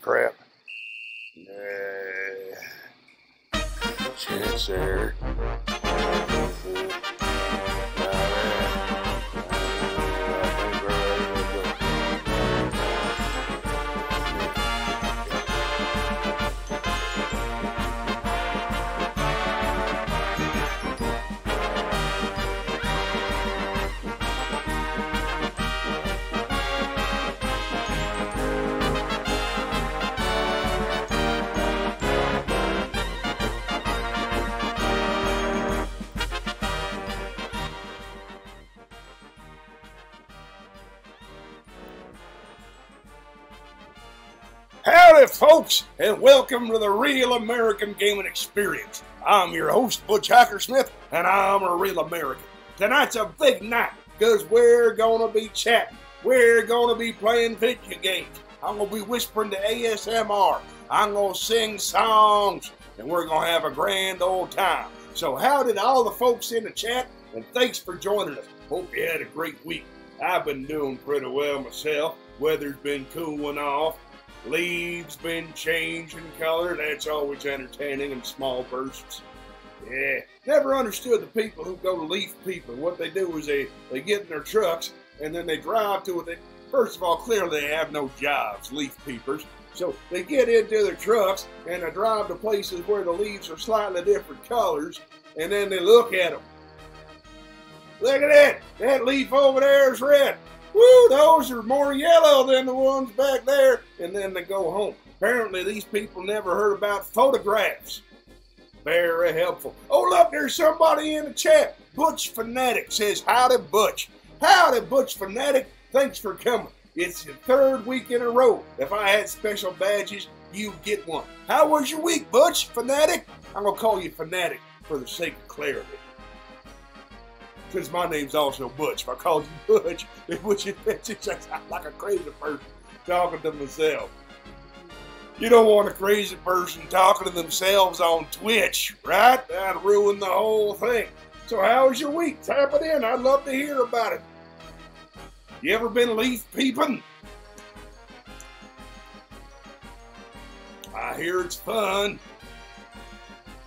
crap. Chance there. Howdy, folks, and welcome to the Real American Gaming Experience. I'm your host, Butch Hockersmith, and I'm a real American. Tonight's a big night, because we're going to be chatting. We're going to be playing video games. I'm going to be whispering to ASMR. I'm going to sing songs, and we're going to have a grand old time. So how did all the folks in the chat? And thanks for joining us. Hope you had a great week. I've been doing pretty well myself. Weather's been cooling off. Leaves been changing color. That's always entertaining in small bursts. Yeah, never understood the people who go to leaf peeping. What they do is they get in their trucks and then they drive to it. First of all, clearly they have no jobs, leaf peepers. So they get into their trucks and they drive to places where the leaves are slightly different colors, and then they look at them. Look at that! That leaf over there is red. Woo, those are more yellow than the ones back there. And then they go home. Apparently these people never heard about photographs. Very helpful. Oh, look, there's somebody in the chat. Butch Fanatic says, howdy, Butch. Howdy, Butch Fanatic. Thanks for coming. It's the third week in a row. If I had special badges, you'd get one. How was your week, Butch Fanatic? I'm going to call you Fanatic for the sake of clarity. Since my name's also Butch, if I called you Butch, it would sound like a crazy person talking to themselves. You don't want a crazy person talking to themselves on Twitch, right? That'd ruin the whole thing. So how was your week? Type it in. I'd love to hear about it. You ever been leaf peeping? I hear it's fun.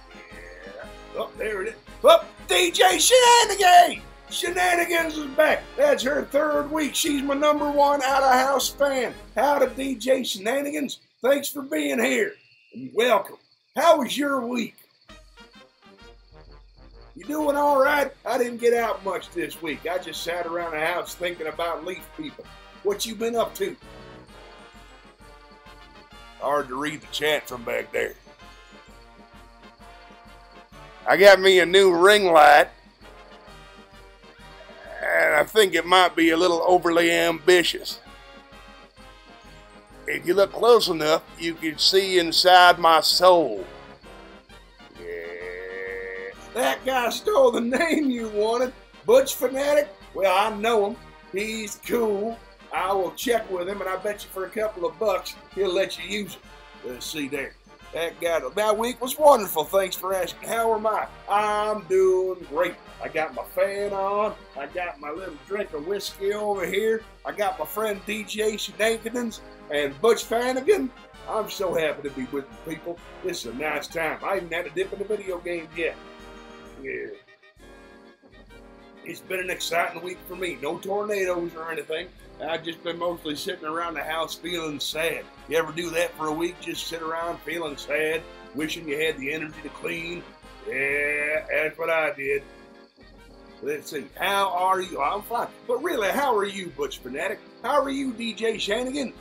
Yeah. Oh, there it is. Oh, DJ Shenanigans! Shenanigans is back. That's her third week. She's my #1 out-of-house fan. Howdy, DJ Shenanigans. Thanks for being here. And welcome. How was your week? You doing all right? I didn't get out much this week. I just sat around the house thinking about leaf peeping. What you been up to? Hard to read the chat from back there. I got me a new ring light, and I think it might be a little overly ambitious. If you look close enough, you can see inside my soul. Yeah. That guy stole the name you wanted. Butch Fanatic? Well, I know him. He's cool. I will check with him, and I bet you for a couple of bucks, he'll let you use it. Let's see there. That week was wonderful. Thanks for asking. How am I? I'm doing great. I got my fan on. I got my little drink of whiskey over here. I got my friend DJ Shenanigans and Butch Fanagan. I'm so happy to be with you people. This is a nice time. I haven't had a dip in the video game yet. Yeah. It's been an exciting week for me. No tornadoes or anything. I've just been mostly sitting around the house feeling sad. You ever do that for a week? Just sit around feeling sad, wishing you had the energy to clean? Yeah, that's what I did. Let's see. How are you? I'm fine. But really, how are you, Butch Fanatic? How are you, DJ Shanigan?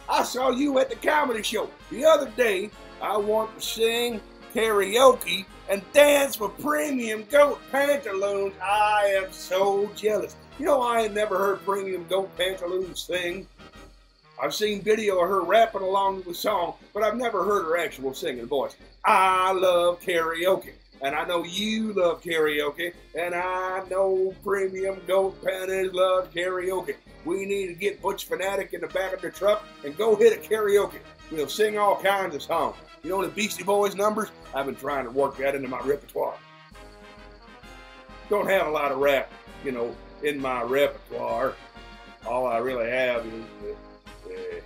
I saw you at the comedy show the other day. I want to sing karaoke and dance with Premium Goat Pantaloons. I am so jealous. You know, I had never heard Premium Goat Pantaloons sing. I've seen video of her rapping along with the song, but I've never heard her actual singing voice. I love karaoke, and I know you love karaoke, and I know Premium Goat Panties love karaoke. We need to get Butch Fanatic in the back of the truck and go hit a karaoke. We'll sing all kinds of songs. You know the Beastie Boys numbers? I've been trying to work that into my repertoire. Don't have a lot of rap, you know, in my repertoire. All I really have is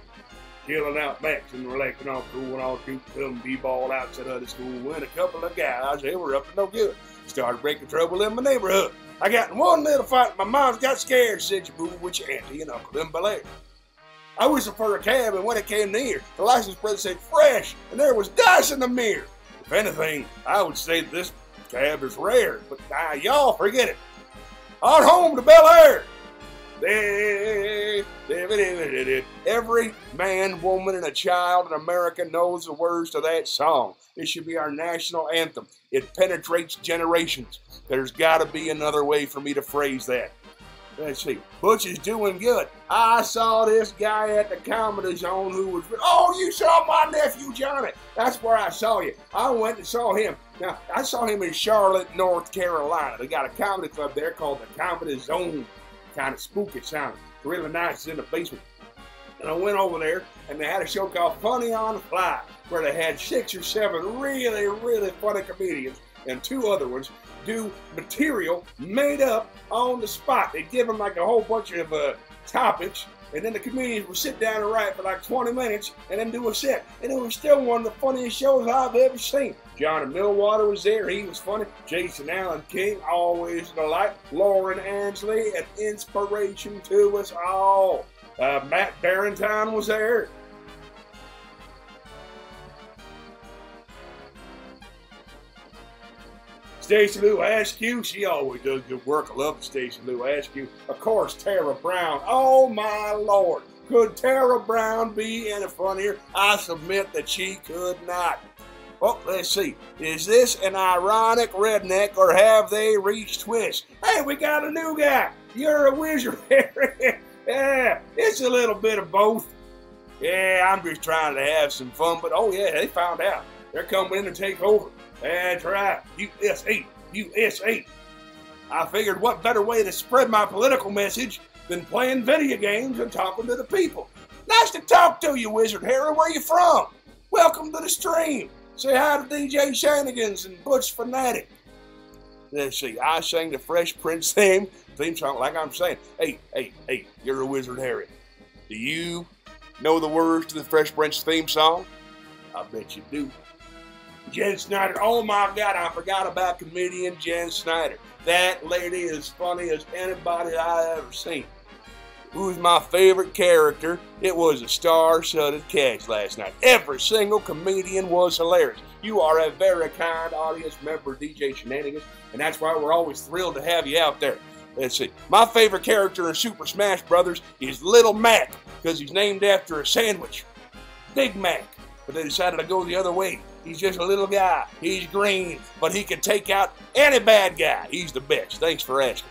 chilling out backs and relaxing off, going all shooting some b-ball outside of the school when a couple of guys, they were up to no good, started breaking trouble in my neighborhood. I got in one little fight, my mom got scared, said you move with your auntie and uncle in Bel Air. I whistled for a cab, and when it came near, the license plate said fresh, and there was dice in the mirror. If anything, I would say this cab is rare, but y'all forget it. On home to Bel Air. Every man, woman, and a child in America knows the words to that song. It should be our national anthem. It penetrates generations. There's got to be another way for me to phrase that. Let's see. Butch is doing good. I saw this guy at the Comedy Zone who was, oh, you saw my nephew Johnny. That's where I saw you. I went and saw him. Now, I saw him in Charlotte, North Carolina. They got a comedy club there called the Comedy Zone. Kind of spooky sounding. Really nice. It's in the basement. And I went over there, and they had a show called Funny on the Fly, where they had 6 or 7 really, really funny comedians and 2 other ones do material made up on the spot. They give them like a whole bunch of topics, and then the comedians would sit down and write for like 20 minutes and then do a set. And it was still one of the funniest shows I've ever seen. Johnny Millwater was there. He was funny. Jason Allen King, always a delight. Lauren Ansley, an inspiration to us all. Matt Barrington was there. Stacey Lou Askew, she always does good work. I love Stacey Lou Askew. Of course, Tara Brown. Oh, my Lord. Could Tara Brown be any funnier? I submit that she could not. Well, let's see. Is this an ironic redneck, or have they reached twist? Hey, we got a new guy. You're a wizard, Harry. Yeah, it's a little bit of both. Yeah, I'm just trying to have some fun, but oh yeah, they found out. They're coming in to take over. That's right, USA, USA. I figured what better way to spread my political message than playing video games and talking to the people. Nice to talk to you, Wizard Harry. Where you from? Welcome to the stream. Say hi to DJ Shanigans and Butch Fanatic. Let's see, I sang the Fresh Prince theme song like I'm saying. Hey, you're a Wizard Harry. Do you know the words to the Fresh Prince theme song? I bet you do. Jen Snyder, oh my God, I forgot about comedian Jen Snyder. That lady is funny as anybody I've ever seen. Who's my favorite character? It was a star-studded cast last night. Every single comedian was hilarious. You are a very kind audience member, DJ Shenanigans, and that's why we're always thrilled to have you out there. Let's see. My favorite character in Super Smash Brothers is Little Mac, because he's named after a sandwich. Big Mac. But they decided to go the other way. He's just a little guy. He's green, but he can take out any bad guy. He's the best. Thanks for asking.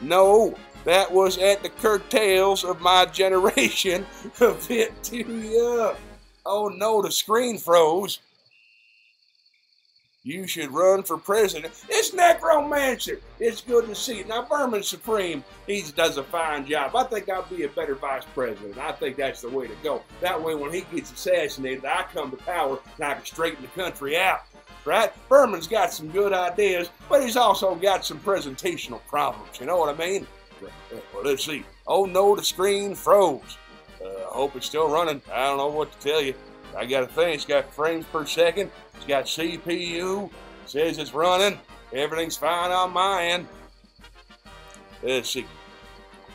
No, that was at the curtails of my generation. A bit too young. Oh no, the screen froze. You should run for president. It's Necromancer. It's good to see you. Now, Vermin Supreme, he does a fine job. I think I'll be a better vice president. I think that's the way to go. That way, when he gets assassinated, I come to power and I can straighten the country out. Right? Vermin's got some good ideas, but he's also got some presentational problems. You know what I mean? Well, let's see. Oh, no, the screen froze. I hope it's still running. I don't know what to tell you. I got a thing. It's got frames per second. It's got CPU. Says it's running. Everything's fine on my end. Let's see.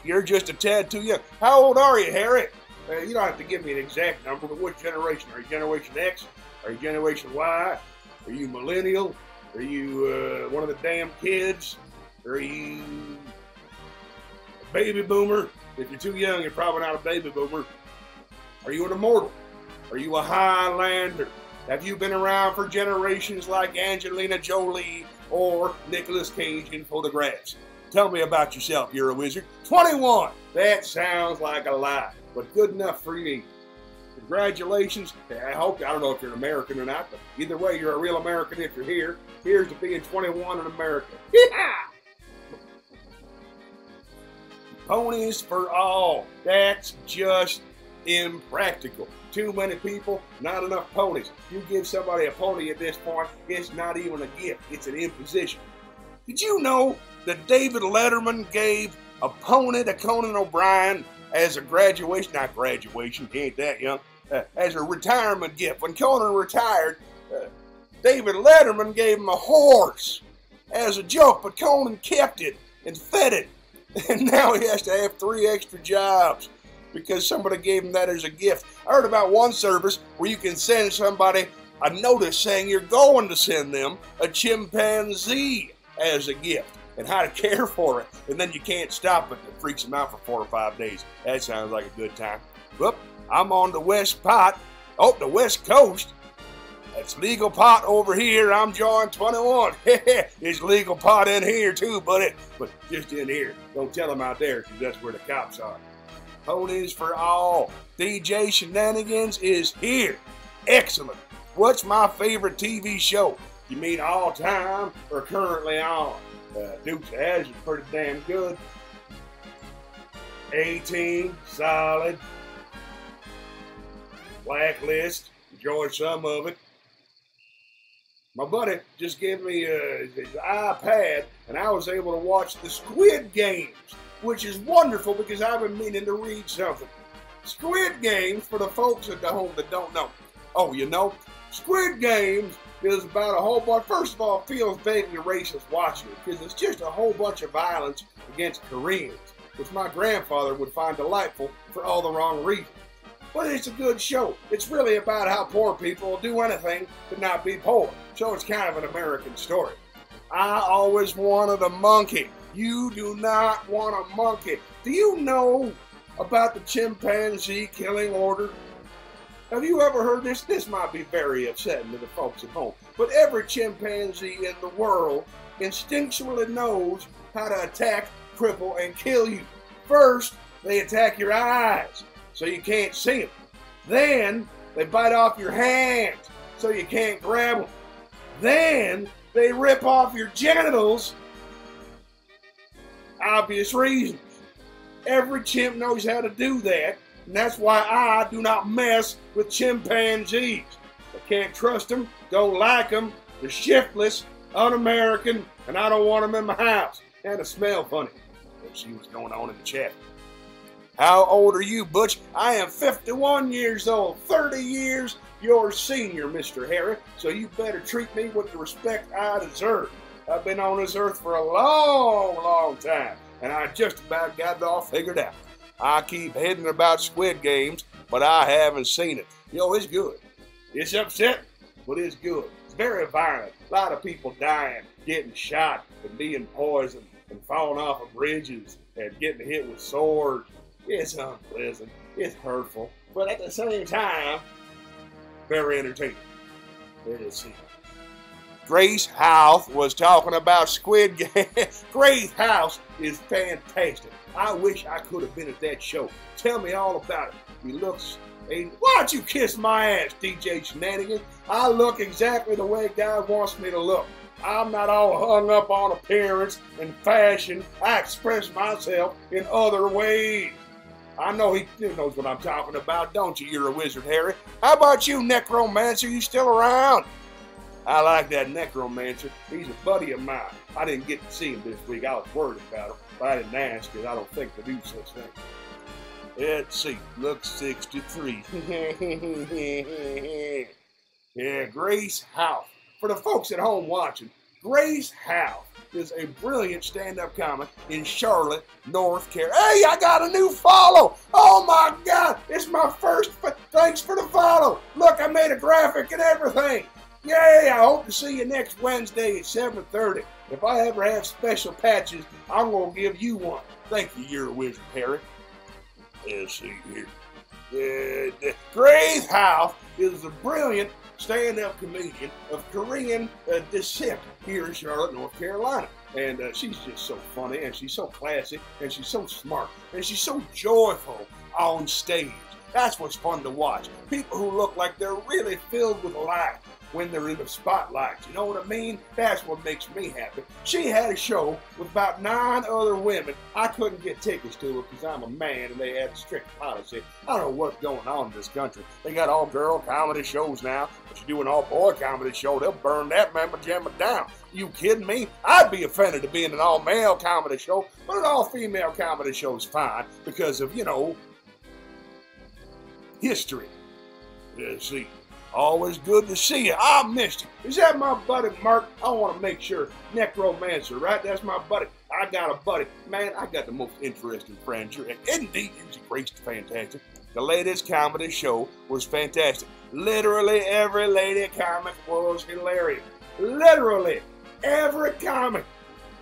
You're just a tad too young. How old are you, Harry? You don't have to give me an exact number, but what generation? Are you Generation X? Are you Generation Y? Are you millennial? Are you one of the damn kids? Are you a baby boomer? If you're too young, you're probably not a baby boomer. Are you an immortal? Are you a Highlander? Have you been around for generations like Angelina Jolie or Nicolas Cage in photographs? Tell me about yourself. You're a wizard. 21. That sounds like a lie, but good enough for you. Congratulations. I don't know if you're an American or not, but either way, you're a real American if you're here. Here's to being 21 in America. Ponies for all. That's just impractical. Too many people, not enough ponies. You give somebody a pony at this point, it's not even a gift, it's an imposition. Did you know that David Letterman gave a pony to Conan O'Brien as a graduation? Not graduation, he ain't that young. as a retirement gift. When Conan retired, David Letterman gave him a horse as a joke, but Conan kept it and fed it. And now he has to have 3 extra jobs because somebody gave him that as a gift. I heard about one service where you can send somebody a notice saying you're going to send them a chimpanzee as a gift and how to care for it. And then you can't stop it. It freaks them out for 4 or 5 days. That sounds like a good time. Whoop, I'm on the west the west coast. That's legal pot over here. I'm John 21. It's legal pot in here too, buddy. But just in here. Don't tell them out there because that's where the cops are. Ponies for all. DJ Shenanigans is here. Excellent. What's my favorite TV show? You mean all time or currently on? Dukes of Hazzard is pretty damn good. 18, solid. Blacklist, enjoy some of it. My buddy just gave me his iPad, and I was able to watch the Squid Games, which is wonderful because I've been meaning to read something. Squid Games, for the folks at home that don't know. Oh, you know, Squid Games is about a whole bunch. First of all, it feels vaguely racist watching it because it's just a whole bunch of violence against Koreans, which my grandfather would find delightful for all the wrong reasons. But it's a good show. It's really about how poor people will do anything but not be poor. So it's kind of an American story. I always wanted a monkey. You do not want a monkey. Do you know about the chimpanzee killing order? Have you ever heard this? This might be very upsetting to the folks at home. But every chimpanzee in the world instinctually knows how to attack, cripple, and kill you. First, they attack your eyes, so you can't see them. Then they bite off your hands so you can't grab them. Then they rip off your genitals. Obvious reasons. Every chimp knows how to do that, and that's why I do not mess with chimpanzees. I can't trust them, don't like them, they're shiftless, un-American, and I don't want them in my house. And they smell funny. Let's see what's going on in the chat. How old are you, Butch? I am 51 years old, 30 years your senior, Mr. Harry, so you better treat me with the respect I deserve. I've been on this earth for a long, long time, and I just about got it all figured out. I keep hearing about Squid Games, but I haven't seen it. You know, it's good. It's upsetting, but it's good. It's very violent. A lot of people dying, getting shot, and being poisoned, and falling off of bridges, and getting hit with swords. It's unpleasant, it's hurtful, but at the same time, very entertaining. Let's see. Grace House was talking about Squid Games. Grace House is fantastic. I wish I could have been at that show. Tell me all about it. He looks, why don't you kiss my ass, DJ Shenanigans? I look exactly the way God wants me to look. I'm not all hung up on appearance and fashion. I express myself in other ways. I know he knows what I'm talking about, don't you? You're a wizard, Harry. How about you, Necromancer? You still around? I like that Necromancer. He's a buddy of mine. I didn't get to see him this week. I was worried about him, but I didn't ask because I don't think they do such things. Let's see. Look, 63. Yeah, Grace House. For the folks at home watching, Grace House is a brilliant stand-up comic in Charlotte, North Carolina. Hey, I got a new follow. Oh my God, it's my first. Thanks for the follow. Look, I made a graphic and everything. Yay, I hope to see you next Wednesday at 7:30. If I ever have special patches, I'm going to give you one. Thank you, you're a wizard, Harry. Let's see here. Grace House is a brilliant stand-up comedian of Korean descent here in Charlotte, North Carolina. And she's just so funny, and she's so classy, and she's so smart, and she's so joyful on stage. That's what's fun to watch. People who look like they're really filled with life when they're in the spotlight. You know what I mean? That's what makes me happy. She had a show with about 9 other women. I couldn't get tickets to it because I'm a man and they had a strict policy. I don't know what's going on in this country. They got all-girl comedy shows now, but you do an all-boy comedy show, they'll burn that mamma jamma down. You kidding me? I'd be offended to be in an all-male comedy show, but an all-female comedy show is fine because of, you know, history. Let's see. Always good to see you. I missed you. Is that my buddy Mark? I want to make sure. Necromancer, right? That's my buddy. I got a buddy. Man, I got the most interesting friends. Indeed, he was great, fantastic. The latest comedy show was fantastic. Literally every lady comic was hilarious. Literally every comic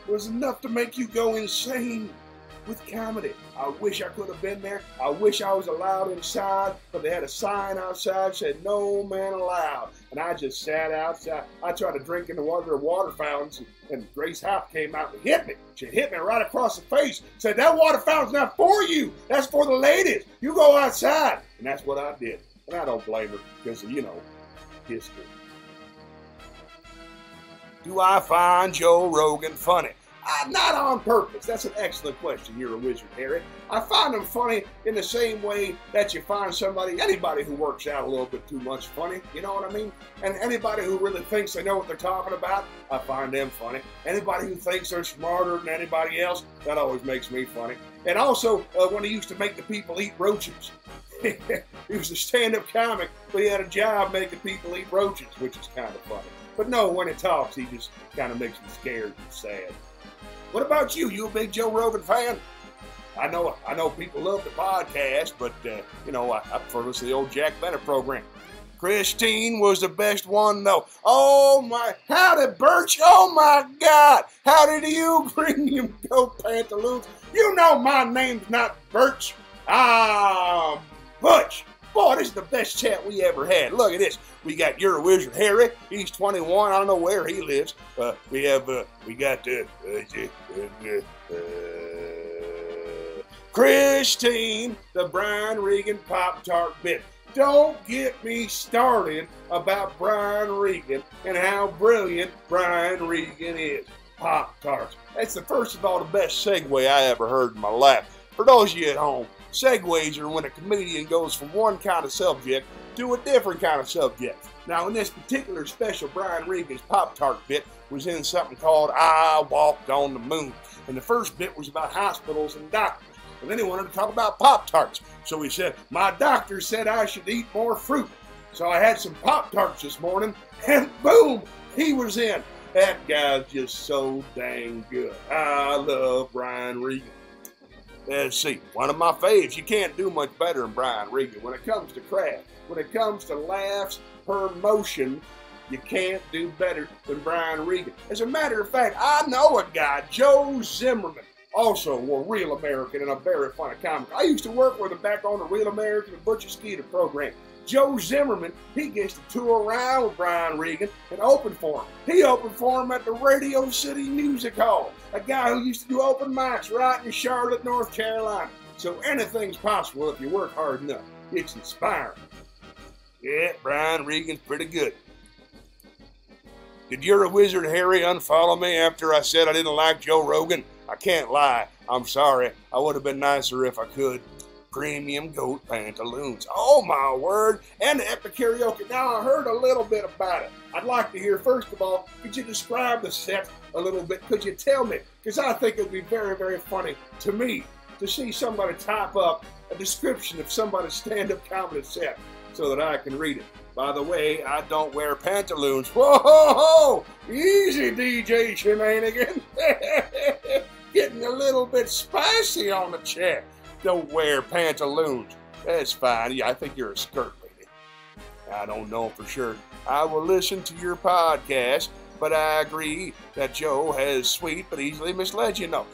was enough to make you go insane with comedy. I wish I could have been there. I wish I was allowed inside, but they had a sign outside that said no man allowed. And I just sat outside. I tried to drink in the water fountains, and Grace Hop came out and hit me. She hit me right across the face. Said, that water fountain's not for you. That's for the ladies. You go outside. And that's what I did. And I don't blame her because, you know, history. Do I find Joe Rogan funny? Not on purpose. That's an excellent question. You're a wizard, Harry. I find him funny in the same way that you find anybody who works out a little bit too much funny. You know what I mean? And anybody who really thinks they know what they're talking about, I find them funny. Anybody who thinks they're smarter than anybody else, that always makes me funny. And also, when he used to make the people eat roaches. He was a stand-up comic, but he had a job making people eat roaches, which is kind of funny. But no, when he talks, he just kind of makes me scared and sad. What about you? You a big Joe Rogan fan? I know people love the podcast, but, you know, I prefer to listen to the old Jack Bennett program. Christine was the best one, though. Oh, my. How did Butch? Oh, my God. How did you bring him goat pantaloons? You know my name's not Butch. Butch. Boy, this is the best chat we ever had. Look at this. We got You're a Wizard Harry. He's 21. I don't know where he lives. We got Christine, the Brian Regan Pop-Tart bit. Don't get me started about Brian Regan and how brilliant Brian Regan is. Pop-Tarts. That's the first of all the best segue I ever heard in my life. For those of you at home, segues are when a comedian goes from one kind of subject to a different kind of subject. Now, in this particular special, Brian Regan's Pop-Tart bit was in something called I Walked on the Moon. And the first bit was about hospitals and doctors. And then he wanted to talk about Pop-Tarts. So he said, my doctor said I should eat more fruit. So I had some Pop-Tarts this morning, and boom, he was in. That guy's just so dang good. I love Brian Regan. Let's see, one of my faves. You can't do much better than Brian Regan. When it comes to craft, when it comes to laughs per motion, you can't do better than Brian Regan. As a matter of fact, I know a guy, Joe Zimmerman, also a real American and a very funny comic. I used to work with him back on the Real American and Butch program. Joe Zimmerman, he gets to tour around with Brian Regan and open for him. He opened for him at the Radio City Music Hall, a guy who used to do open mics right in Charlotte, North Carolina. So anything's possible if you work hard enough. It's inspiring. Yeah, Brian Regan's pretty good. Did You're a Wizard Harry unfollow me after I said I didn't like Joe Rogan? I can't lie. I'm sorry. I would have been nicer if I could. Premium goat pantaloons. Oh, my word. And the epic karaoke. Now, I heard a little bit about it. I'd like to hear, first of all, could you describe the set a little bit? Could you tell me? Because I think it would be very, very funny to me to see somebody type up a description of somebody's stand-up comedy set so that I can read it. By the way, I don't wear pantaloons. Whoa, ho, ho. Easy, DJ Shenanigans. Getting a little bit spicy on the chat. Don't wear pantaloons. That's fine. Yeah, I think you're a skirt lady. I don't know for sure. I will listen to your podcast, but I agree that Joe has sweet but easily misled you. No,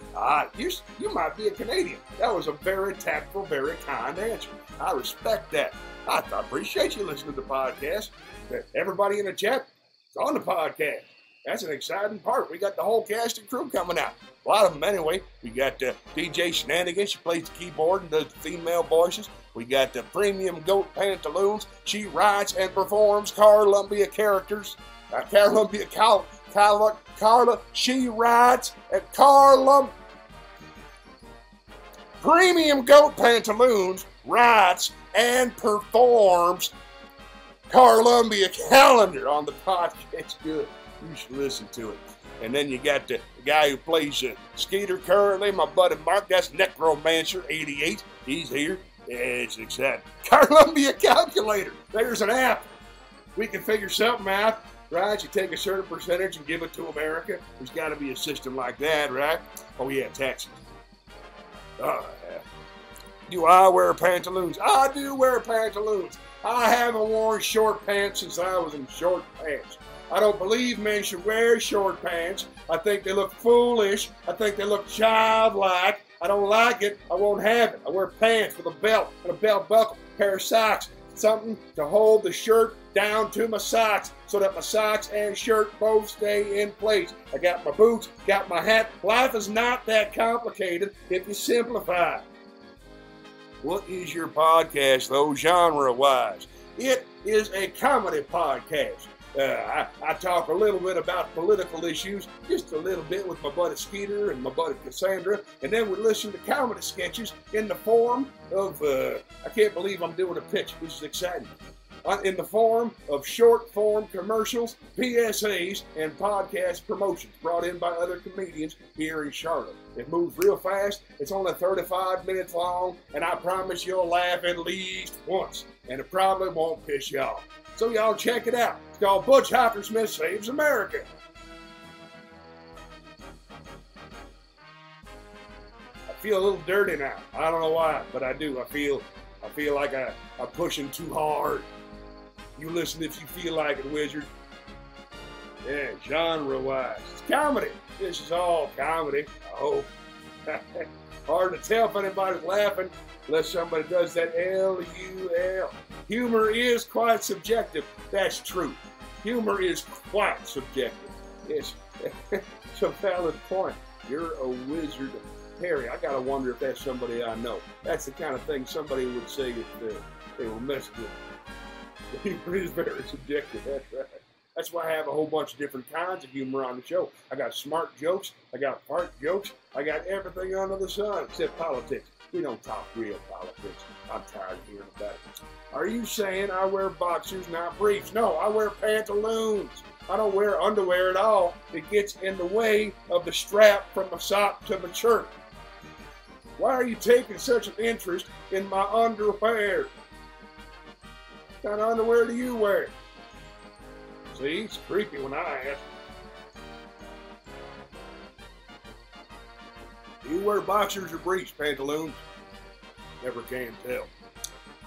you might be a Canadian. That was a very tactful, very kind answer. I respect that. I appreciate you listening to the podcast. Everybody in the chat is on the podcast. That's an exciting part. We got the whole cast and crew coming out. A lot of them anyway. We got DJ Shenanigans. She plays the keyboard and does the female voices. We got the Premium Goat Pantaloons. She writes and performs Carlumbia characters. Carla. She writes at Premium Goat Pantaloons writes and performs Carlumbia Calendar on the podcast. It's good. You should listen to it. And then you got the guy who plays Skeeter currently, my buddy Mark. That's Necromancer 88. He's here. Yeah, it's exciting. Columbia Calculator. There's an app. We can figure something out, right? You take a certain percentage and give it to America. There's got to be a system like that, right? Oh, yeah, taxes. Oh, yeah. Do I wear pantaloons? I do wear pantaloons. I haven't worn short pants since I was in short pants. I don't believe men should wear short pants. I think they look foolish. I think they look childlike. I don't like it. I won't have it. I wear pants with a belt and a belt buckle, pair of socks, something to hold the shirt down to my socks so that my socks and shirt both stay in place. I got my boots, got my hat. Life is not that complicated if you simplify. What is your podcast, though, genre-wise? It is a comedy podcast. I talk a little bit about political issues, just a little bit with my buddy Skeeter and my buddy Cassandra, and then we listen to comedy sketches in the form of, I can't believe I'm doing a pitch, this is exciting, in the form of short-form commercials, PSAs, and podcast promotions brought in by other comedians here in Charlotte. It moves real fast, it's only 35 minutes long, and I promise you'll laugh at least once, and it probably won't piss you off. So y'all check it out. It's called Butch Hockersmith Saves America. I feel a little dirty now. I don't know why, but I do. I feel like I'm pushing too hard. You listen if you feel like it, Wizard. Yeah, genre-wise. It's comedy. This is all comedy, I hope. Hard to tell if anybody's laughing unless somebody does that L-U-L. Humor is quite subjective. That's true. Humor is quite subjective. It's a valid point. You're a wizard, Harry. I gotta wonder if that's somebody I know. That's the kind of thing somebody would say if they were messing with me. Humor is very subjective. That's right. That's why I have a whole bunch of different kinds of humor on the show. I got smart jokes. I got fart jokes. I got everything under the sun except politics. We don't talk real politics. I'm tired of hearing about it. Are you saying I wear boxers, not briefs? No, I wear pantaloons. I don't wear underwear at all. It gets in the way of the strap from my sock to my shirt. Why are you taking such an interest in my underwear? What kind of underwear do you wear? See, it's creepy when I ask. Do you wear boxers or briefs, pantaloons? Never can tell.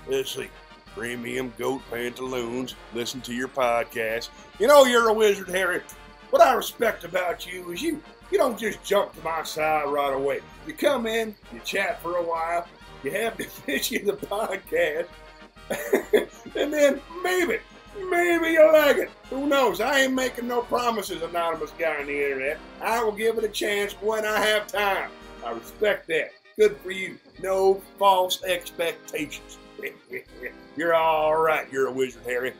Let's see. Premium goat pantaloons. Listen to your podcast. You know you're a wizard, Harry. What I respect about you is you don't just jump to my side right away. You come in, you chat for a while, you have the pitch of the podcast, and then maybe you like it. Who knows? I ain't making no promises, anonymous guy on the internet. I will give it a chance when I have time. I respect that. Good for you. No false expectations. You're all right. You're a wizard, Harry.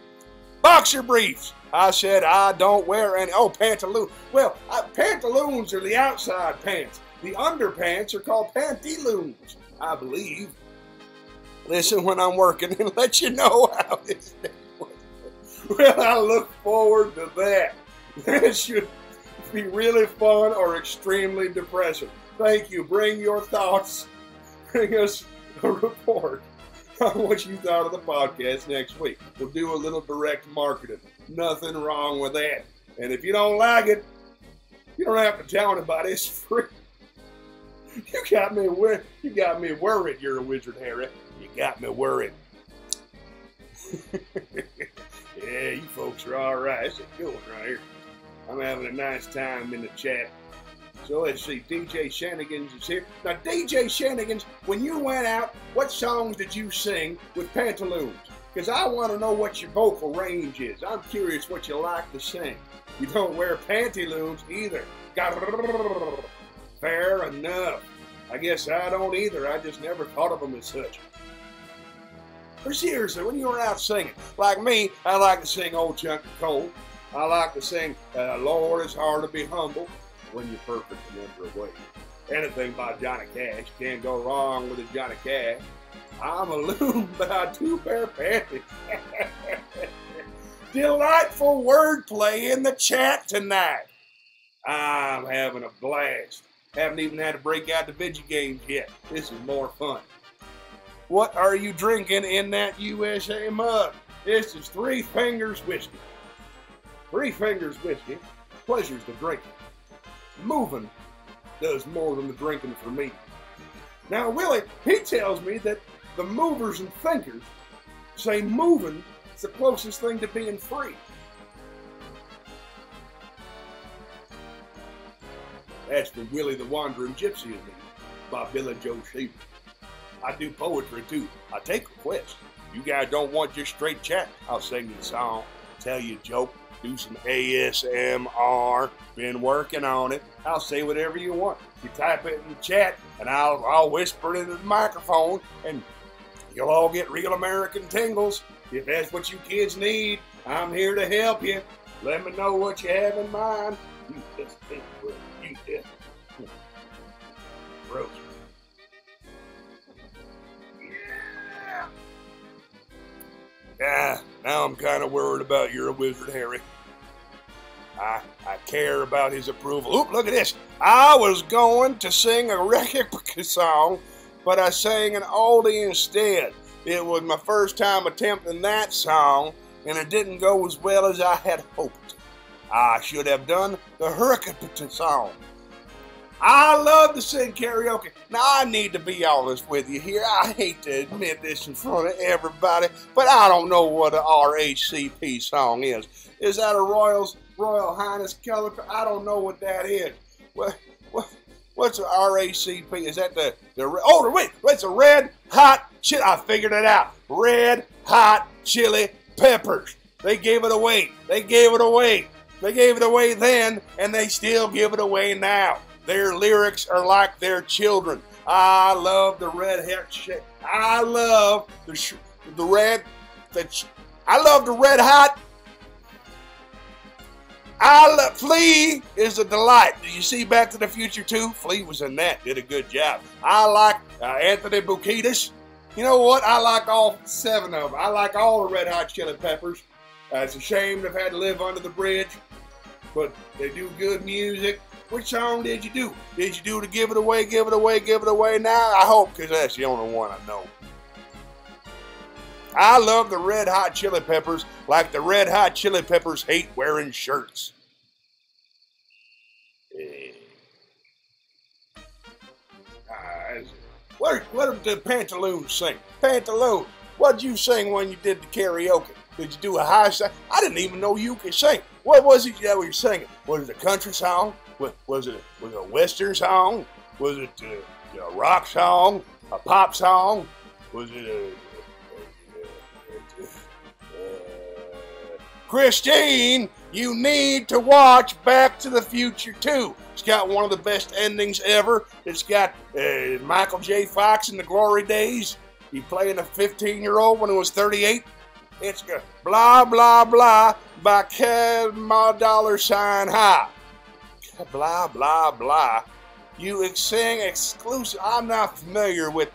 Boxer briefs. I said I don't wear any. Oh, pantaloons. Well, pantaloons are the outside pants. The underpants are called pantaloons, I believe. Listen when I'm working and let you know how this day was. Well, I look forward to that. That should be really fun or extremely depressing. Thank you. Bring your thoughts. Bring us a report on what you thought of the podcast next week. We'll do a little direct marketing. Nothing wrong with that. And if you don't like it, you don't have to tell anybody. It's free. You got me worried. You're a wizard, Harry. You got me worried. Yeah, you folks are all right. It's a good one right here. I'm having a nice time in the chat. So let's see, DJ Shenanigans is here. Now, DJ Shenanigans, when you went out, what songs did you sing with pantaloons? Because I want to know what your vocal range is. I'm curious what you like to sing. You don't wear pantaloons either. Fair enough. I guess I don't either. I just never thought of them as such. But seriously, when you were out singing, like me, I like to sing Old Chunk of Coal. I like to sing Lord, It's Hard to Be Humble when you're perfect in every way. Anything by Johnny Cash. Can't go wrong with a Johnny Cash. I'm a loon, but I do wear panties. Delightful wordplay in the chat tonight. I'm having a blast. Haven't even had to break out the video games yet. This is more fun. what are you drinking in that USA mug? This is Three Fingers Whiskey. Three Fingers Whiskey pleasures the drinking. Moving does more than the drinking for me. Now, Willie, he tells me that the movers and thinkers say moving is the closest thing to being free. That's from Willie the Wandering Gypsy and Me by Billy Joe Shaver. I do poetry too. I take requests. You guys don't want just straight chat, I'll sing you a song, tell you a joke, do some ASMR. Been working on it. I'll say whatever you want. You type it in the chat, and I'll whisper it into the microphone, and you'll all get real American tingles. If that's what you kids need, I'm here to help you. Let me know what you have in mind. You just think, you just gross. Yeah, now I'm kind of worried about your wizard, Harry. I care about his approval. Oop, look at this. I was going to sing a reggae song, but I sang an oldie instead. It was my first time attempting that song, and it didn't go as well as I had hoped. I should have done the hurricane song. I love to sing karaoke. Now, I need to be honest with you here. I hate to admit this in front of everybody, but I don't know what an RHCP song is. Is that a Royal Highness color? I don't know what that is. What's an RHCP? Is that wait, it's a red hot chili. I figured it out. Red hot chili peppers. They gave it away. They gave it away. They gave it away then, and they still give it away now. Their lyrics are like their children. I love the red hot shit. I love the red hot. Flea is a delight. Do you see Back to the Future 2? Flea was in that. Did a good job. I like Anthony Boukidis. You know what? I like all 7 of them. I like all the Red Hot Chili Peppers. It's a shame they've had to live under the bridge, but they do good music. Which song did you do? Did you do to Give It Away, Give It Away, Give It Away now? I hope, because that's the only one I know. I love the Red Hot Chili Peppers like the Red Hot Chili Peppers hate wearing shirts. What did Pantaloons sing? Pantaloons, what'd you sing when you did the karaoke? Did you do a high song? I didn't even know you could sing. What was it that you were singing? Was it a country song? Was it a western song? Was it a rock song? A pop song? Was it Christine, you need to watch Back to the Future 2. It's got one of the best endings ever. It's got Michael J. Fox in the glory days. He playing a 15-year-old when he was 38. It's got Blah, Blah, Blah by my $High. Blah, blah, blah. You sing exclusive. I'm not familiar with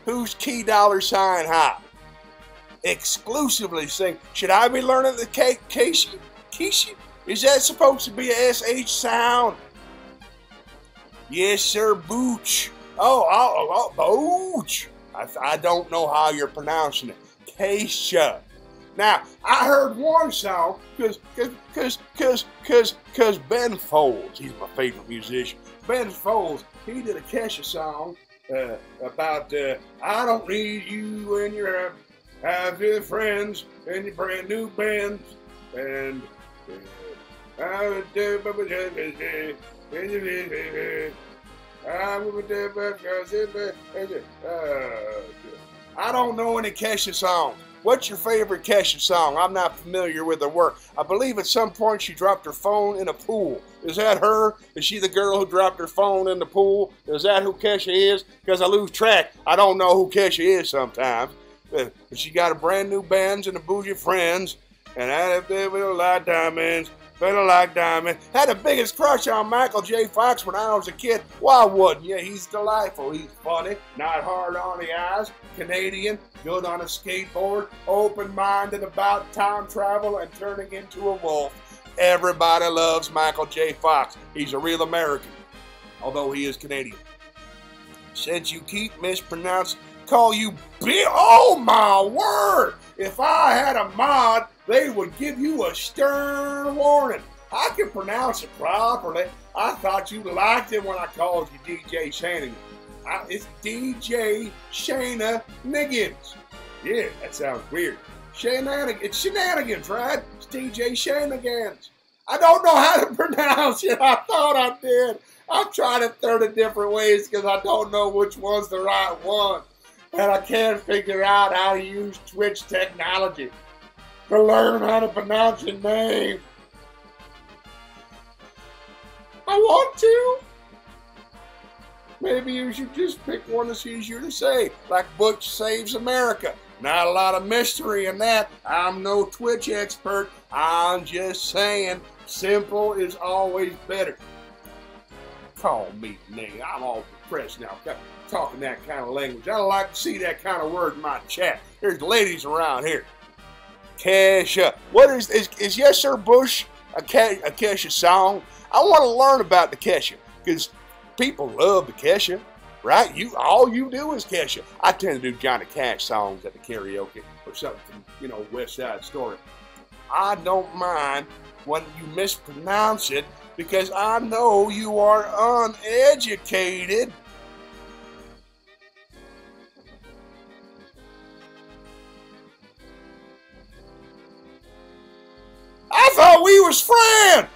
who's Key $High. Exclusively sing. Should I be learning the Casey? Is that supposed to be a SH sound? Yes, sir, Butch. Butch. I don't know how you're pronouncing it. Keisha. Now, I heard one song, cause Ben Folds, he's my favorite musician. Ben Folds, he did a Kesha song about I don't need you in your have your friends and your brand new bands and I don't know any Kesha songs. What's your favorite Kesha song? I'm not familiar with her work. I believe at some point she dropped her phone in a pool. Is that her? Is she the girl who dropped her phone in the pool? Is that who Kesha is? Because I lose track. I don't know who Kesha is sometimes. But she got a brand new bands and a bougie friends. And I don't like diamonds. I don't like diamonds. Had the biggest crush on Michael J. Fox when I was a kid. Why wouldn't you? He's delightful. He's funny, not hard on the eyes, Canadian, good on a skateboard, open-minded about time travel and turning into a wolf. Everybody loves Michael J. Fox. He's a real American, although he is Canadian. Since you keep mispronouncing call you Bill. Oh my word! If I had a mod, they would give you a stern warning. I can pronounce it properly. I thought you liked it when I called you DJ Shanigan. It's DJ Shanigans. Yeah, that sounds weird. It's shenanigans, right? It's DJ Shanigans. I don't know how to pronounce it. I thought I did. I've tried it 30 different ways because I don't know which one's the right one. And I can't figure out how to use Twitch technology to learn how to pronounce your name. I want to. Maybe you should just pick one that's easier to say, like Butch Saves America. Not a lot of mystery in that. I'm no Twitch expert. I'm just saying, simple is always better. Call me name. I'm all depressed now, talking that kind of language. I don't like to see that kind of word in my chat. There's ladies around here. Kesha. What is Yes Sir Bush a Kesha song? I want to learn about the Kesha, because people love the Kesha, right? All you do is Kesha. I tend to do Johnny Cash songs at the karaoke or something from, West Side Story. I don't mind when you mispronounce it because I know you are uneducated. I thought we was friends.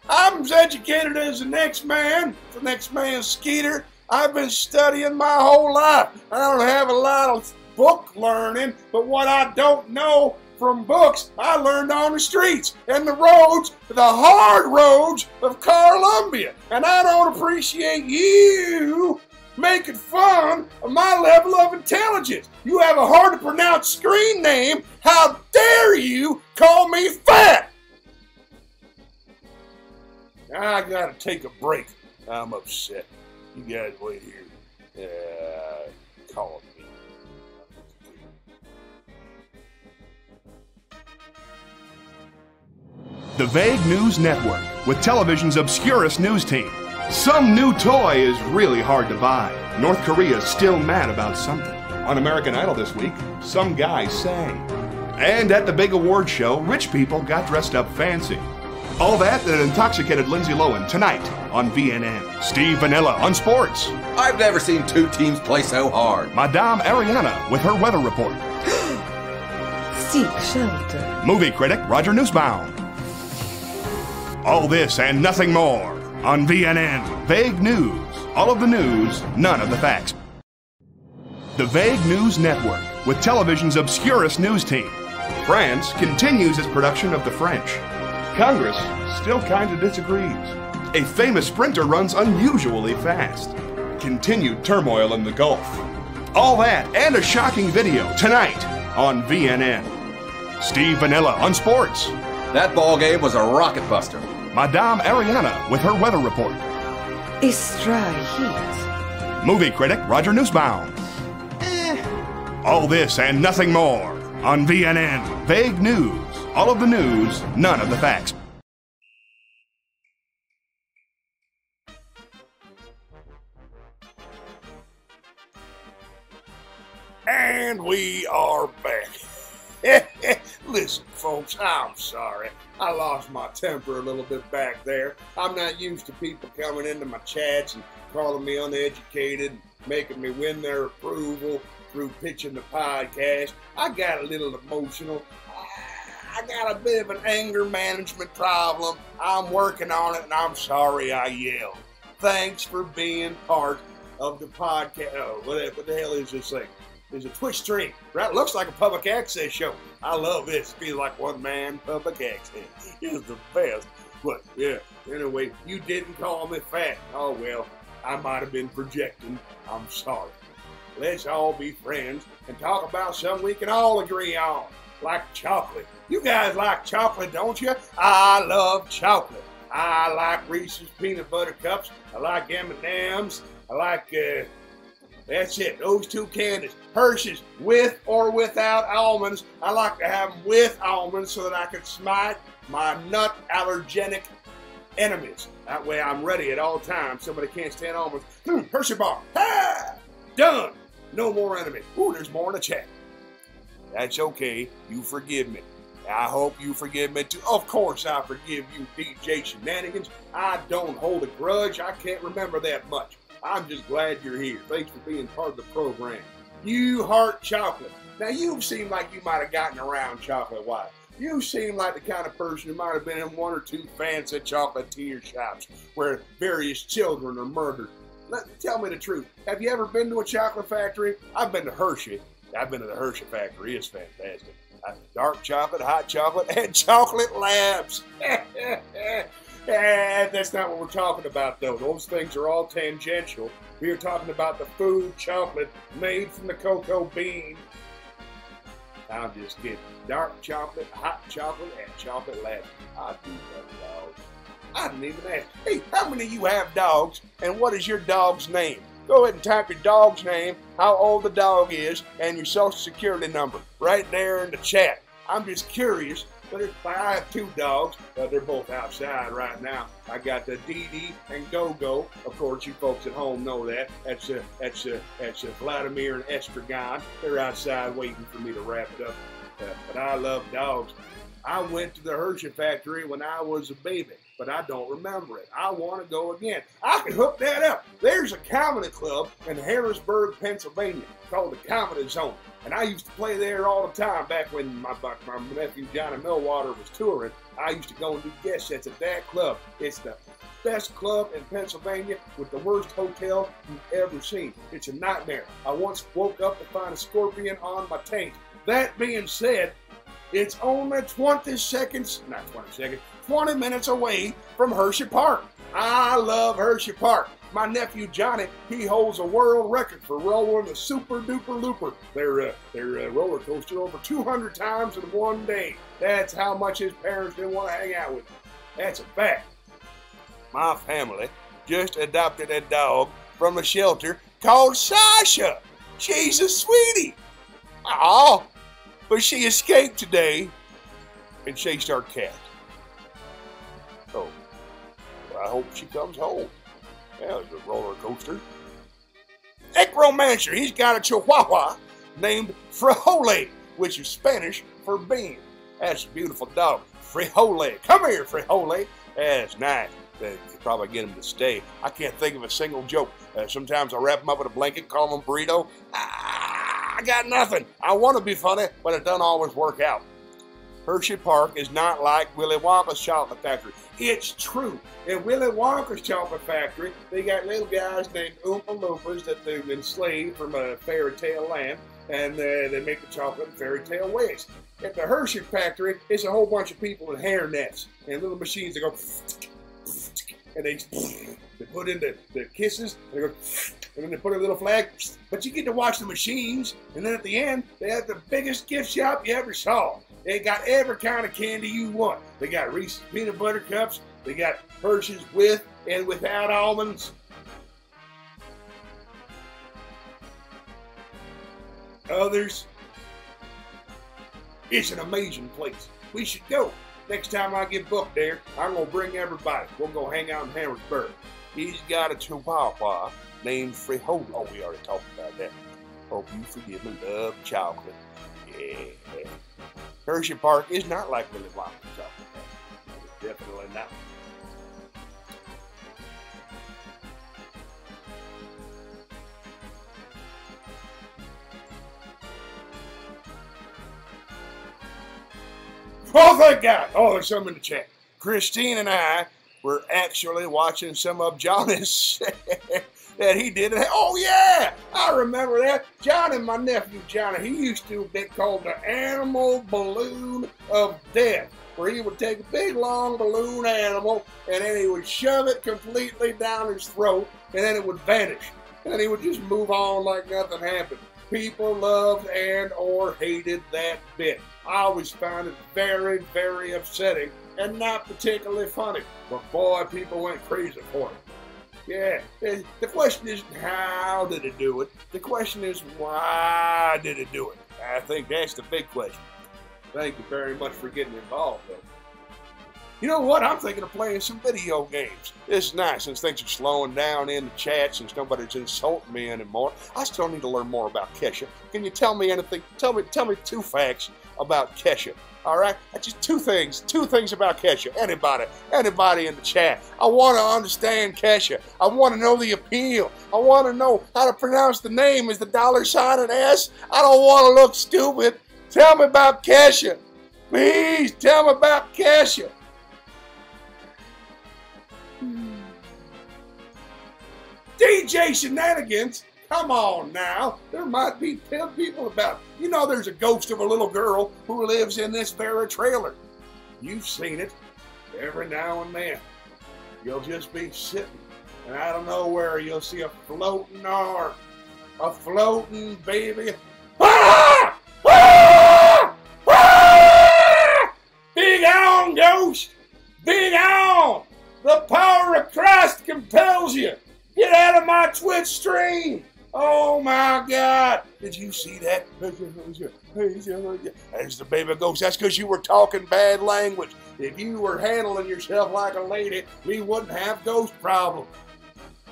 I'm as educated as the next man, the next man's Skeeter. I've been studying my whole life. I don't have a lot of book learning, but what I don't know from books, I learned on the streets and the roads, the hard roads of Columbia. And I don't appreciate you making fun of my level of intelligence. You have a hard to pronounce screen name. How dare you call me fat? I gotta take a break. I'm upset. You guys wait here. Call me. The Vague News Network, with television's obscurest news team. Some new toy is really hard to buy. North Korea's still mad about something. On American Idol this week, some guy sang. And at the big award show, rich people got dressed up fancy. All that and an intoxicated Lindsay Lohan tonight on VNN. Steve Vanilla on sports. I've never seen two teams play so hard. Madame Ariana with her weather report. Seek shelter. Movie critic Roger Nussbaum. All this and nothing more on VNN. Vague News. All of the news, none of the facts. The Vague News Network, with television's obscurest news team. France continues its production of The French. Congress still kind of disagrees. A famous sprinter runs unusually fast. Continued turmoil in the Gulf. All that and a shocking video tonight on VNN. Steve Vanilla on sports. That ball game was a rocket buster. Madame Ariana with her weather report. Is dry heat. Movie critic Roger Nussbaum. All this and nothing more on VNN. Vague News. All of the news, none of the facts. And we are back. Listen, folks, I'm sorry. I lost my temper a little bit back there. I'm not used to people coming into my chats and calling me uneducated, and making me win their approval through pitching the podcast. I got a little emotional. I got a bit of an anger management problem. I'm working on it, and I'm sorry I yelled. Thanks for being part of the podcast. Oh, what the hell is this thing? There's a Twitch stream, right? Looks like a public access show. I love this. It feels like one man public access. It's the best. But yeah, anyway, you didn't call me fat. Oh well, I might have been projecting. I'm sorry. Let's all be friends and talk about something we can all agree on, like chocolate. You guys like chocolate, don't you? I love chocolate. I like Reese's peanut butter cups. I like M&Ms. I like that's it, those two candies. Hershey's, with or without almonds. I like to have them with almonds so that I can smite my nut allergenic enemies. That way I'm ready at all times. Somebody can't stand almonds. Hershey bar. Ha! Done. No more enemy. Ooh, there's more in the chat. That's okay. You forgive me. I hope you forgive me too. Of course I forgive you, DJ Shenanigans. I don't hold a grudge. I can't remember that much. I'm just glad you're here. Thanks for being part of the program. You heart chocolate. Now, you seem like you might have gotten around chocolate white. You seem like the kind of person who might have been in one or two fancy chocolatier shops where various children are murdered. Tell me the truth. Have you ever been to a chocolate factory? I've been to Hershey. I've been to the Hershey factory. It's fantastic. Dark chocolate, hot chocolate, and chocolate labs. That's not what we're talking about, though. Those things are all tangential. We are talking about the food chocolate made from the cocoa bean. I'm just kidding. Dark chocolate, hot chocolate, and chocolate labs. I do love dogs. I didn't even ask. Hey, how many of you have dogs, and what is your dog's name? Go ahead and type your dog's name, how old the dog is, and your social security number right there in the chat. I'm just curious, but I have two dogs. They're both outside right now. I got the Dee Dee and Go-Go. Of course, you folks at home know that. That's Vladimir and Estragon. They're outside waiting for me to wrap it up. But I love dogs. I went to the Hershey factory when I was a baby, but I don't remember it. I want to go again. I can hook that up. There's a comedy club in Harrisburg, Pennsylvania called the Comedy Zone. And I used to play there all the time back when my nephew Johnny Millwater was touring. I used to go and do guest sets at that club. It's the best club in Pennsylvania with the worst hotel you've ever seen. It's a nightmare. I once woke up to find a scorpion on my taint. That being said, it's only 20 minutes away from Hershey Park. I love Hershey Park. My nephew Johnny, he holds a world record for rolling the Super Duper Looper. Their roller coaster over 200 times in one day. That's how much his parents didn't want to hang out with him. That's a fact. My family just adopted a dog from a shelter called Sasha. She's a sweetie. Aw. But she escaped today and chased our cat. Oh, I hope she comes home. Yeah, it's a roller coaster. Necromancer, he's got a chihuahua named Frijole, which is Spanish for bean. That's a beautiful dog. Frijole. Come here, Frijole. That's nice. They could probably get him to stay. I can't think of a single joke. Sometimes I wrap him up in a blanket, call him burrito. I got nothing. I want to be funny, but it doesn't always work out. Hershey Park is not like Willy Wonka's chocolate factory. It's true. In Willy Wonka's chocolate factory, they got little guys named Oompa Loompas that they've enslaved from a fairy tale land, and they make the chocolate in fairy tale ways. At the Hershey factory, it's a whole bunch of people in hairnets and little machines that go, and they put in the kisses, and they go, and then they put a little flag. But you get to watch the machines, and then at the end, they have the biggest gift shop you ever saw. They got every kind of candy you want. They got Reese's peanut butter cups. They got Hershey's with and without almonds. Others. It's an amazing place. We should go. Next time I get booked there, I'm going to bring everybody. We'll go hang out in Harrisburg. He's got a chihuahua named Frijole. Oh, we already talked about that. Hope you forgive me. Love chocolate. Yeah. Hershey Park is not like Willy Wonka's chocolate factory. It's definitely not. Oh, thank God. Oh, there's some in the chat. Christine and I were actually watching some of Johnny's that he did. Oh, yeah, I remember that. Johnny, my nephew Johnny, he used to be called the animal balloon of death, where he would take a big, long balloon animal, and then he would shove it completely down his throat, and then it would vanish. And he would just move on like nothing happened. People loved and or hated that bit. I always found it very, very upsetting and not particularly funny. But boy, people went crazy for it. Yeah, the question isn't how did it do it. The question is why did it do it? I think that's the big question. Thank you very much for getting involved, though. You know what? I'm thinking of playing some video games. This is nice since things are slowing down in the chat, since nobody's insulting me anymore. I still need to learn more about Kesha. Can you tell me anything? Tell me 2 facts about Kesha. All right? Just 2 things about Kesha. Anybody in the chat. I want to understand Kesha. I want to know the appeal. I want to know how to pronounce the name. Is the $ an S? I don't want to look stupid. Tell me about Kesha. Please tell me about Kesha. DJ Shenanigans, come on now. There might be 10 people about. You know there's a ghost of a little girl who lives in this very trailer. You've seen it every now and then. You'll just be sitting, and out of nowhere you'll see a floating arm, a floating baby. Ah! Ah! Ah! Big on, ghost! Big on! The power of Christ compels you. Get out of my Twitch stream! Oh my God! Did you see that? There's the baby ghost. That's because you were talking bad language. If you were handling yourself like a lady, we wouldn't have ghost problems.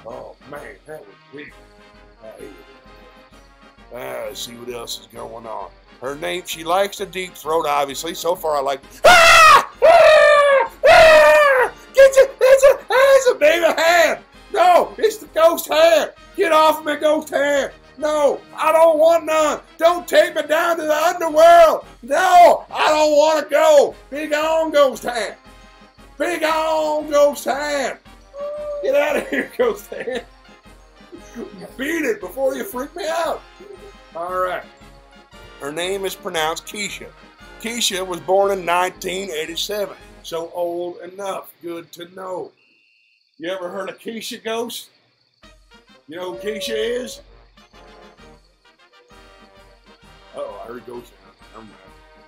Oh man, that was weird. Let's see what else is going on. Her name, she likes to deep throat, obviously. So far, I like. Ah! Ah! Ah! It's a baby hand. No, it's the ghost hand. Get off of me, ghost hand. No, I don't want none. Don't take me down to the underworld. No, I don't want to go. Big on, ghost hand. Big on, ghost hand. Get out of here, ghost hand. Beat it before you freak me out. All right. Her name is pronounced Keisha. Keisha was born in 1987, so old enough. Good to know. You ever heard of Keisha Ghost? You know who Keisha is? Oh, I heard Ghost.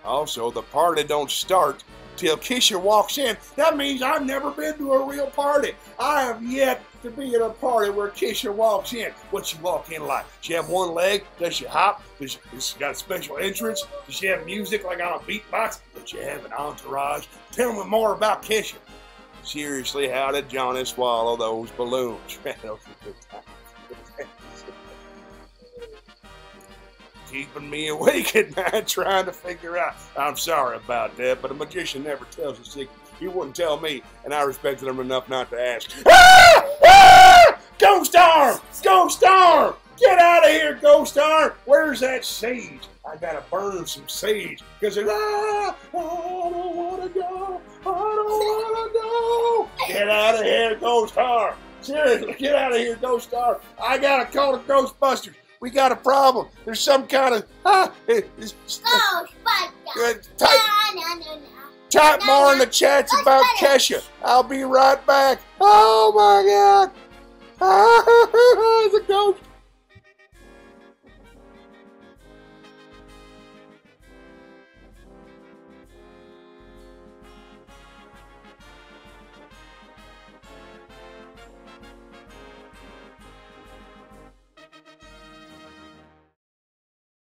Also, the party don't start till Keisha walks in. That means I've never been to a real party. I have yet to be at a party where Keisha walks in. What she walk in like? She have one leg? Does she hop? Does she got a special entrance? Does she have music like on a beatbox? Does she have an entourage? Tell me more about Keisha. Seriously, how did Johnny swallow those balloons? Keeping me awake at night trying to figure out. I'm sorry about that, but a magician never tells a secret. He wouldn't tell me, and I respected him enough not to ask. Ah! Ah! Ghost arm! Ghost arm! Get out of here, ghost arm! Where's that sage? I gotta burn some sage because it's I don't wanna go. I don't wanna go. Get out of here, ghost arm! Seriously, get out of here, ghost arm! I gotta call the Ghostbusters. We got a problem. There's some kind of type more in the chats about Kesha. I'll be right back. Oh my God! It's a ghost.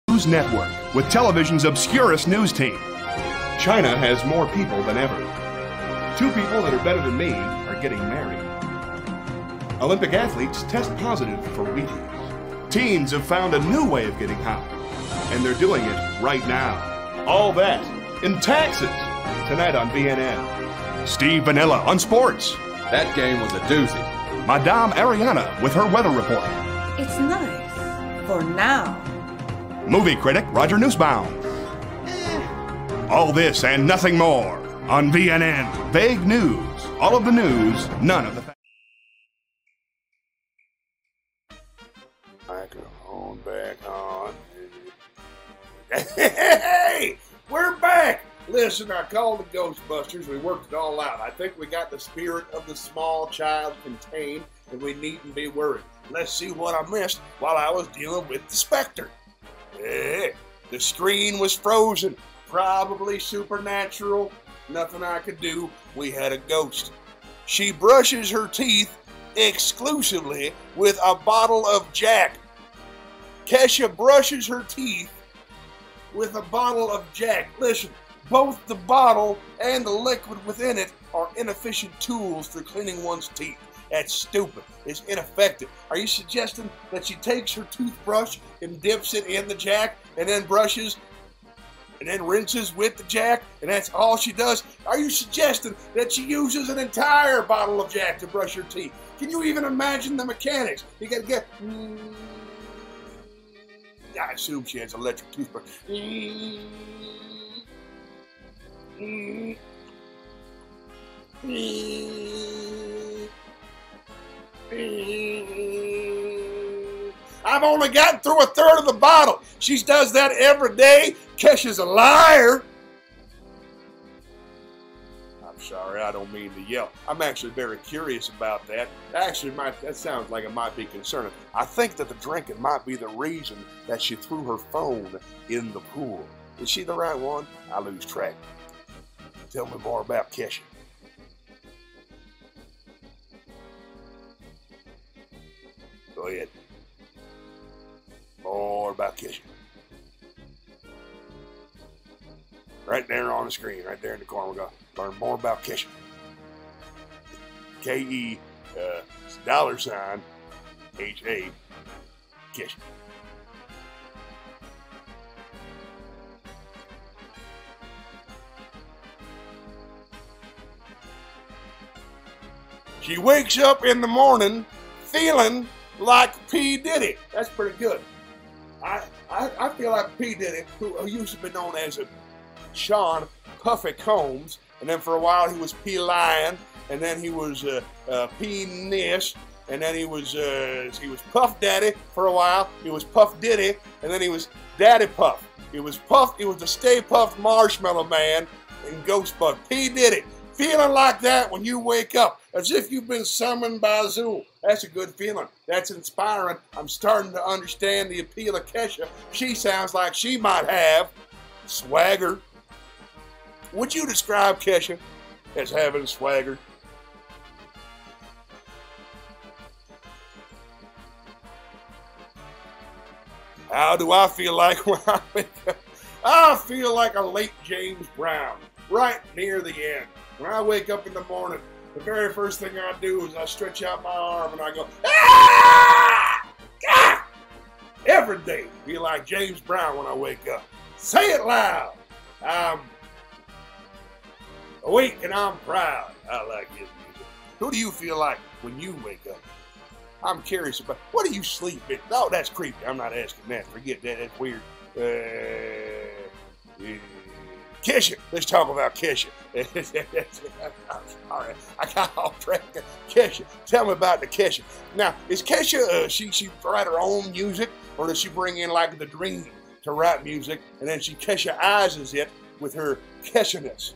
News network with television's obscurest news team. China has more people than ever. 2 people that are better than me are getting married. Olympic athletes test positive for Wheaties. Teens have found a new way of getting high, and they're doing it right now. All that in Texas tonight on VNN. Steve Vanilla on sports. That game was a doozy. Madame Ariana with her weather report. It's nice for now. Movie critic Roger Nussbaum. All this and nothing more on VNN. Vague news. All of the news, none of the facts. Microphone back on. Hey, we're back. Listen, I called the Ghostbusters. We worked it all out. I think we got the spirit of the small child contained, and we needn't be worried. Let's see what I missed while I was dealing with the Spectre. The screen was frozen. Probably supernatural. Nothing I could do. We had a ghost. She brushes her teeth exclusively with a bottle of Jack. Kesha brushes her teeth with a bottle of Jack. Listen, Both the bottle and the liquid within it are inefficient tools for cleaning one's teeth. That's stupid. It's ineffective. Are you suggesting that she takes her toothbrush and dips it in the jack and then brushes and then rinses with the jack and that's all she does? Are you suggesting that she uses an entire bottle of jack to brush her teeth? Can you even imagine the mechanics? You gotta get... I assume she has electric toothbrush. I've only gotten through a third of the bottle. She does that every day. Kesha's a liar. I'm sorry, I don't mean to yell. I'm actually very curious about that. Actually, that sounds like it might be concerning. I think that the drinking might be the reason that she threw her phone in the pool. Is she the right one? I lose track. Tell me more about Kesha. Go ahead. More about Kesha. Right there on the screen, right there in the corner, we're going to learn more about Kesha. K-E, $, H-A, Kesha. She wakes up in the morning feeling like P. Diddy. That's pretty good. I feel like P. Diddy, who used to be known as Sean Puffy Combs, and then for a while he was P. Lion, and then he was P. Nish, and then he was Puff Daddy for a while. He was Puff Diddy, and then he was Daddy Puff. He was the Stay Puft Marshmallow Man in Ghostbusters. P. Diddy. Feeling like that when you wake up, as if you've been summoned by Zool. That's a good feeling. That's inspiring. I'm starting to understand the appeal of Kesha. She sounds like she might have swagger. Would you describe Kesha as having swagger? How do I feel like when I wake up? I feel like a late James Brown, right near the end. When I wake up in the morning, the very first thing I do is I stretch out my arm and I go, ah! Ah! Every day, feel like James Brown when I wake up. Say it loud. I'm awake and I'm proud. I like his music. Who do you feel like when you wake up? I'm curious about, what do you sleep in? No, that's creepy. I'm not asking that. Forget that. That's weird. Kesha. Let's talk about Kesha. I'm sorry. I got off track. Kesha. Tell me about the Kesha. Now, is Kesha, she write her own music, or does she bring in like the Dream to write music, and then she Kesha-izes it with her Kesha-ness?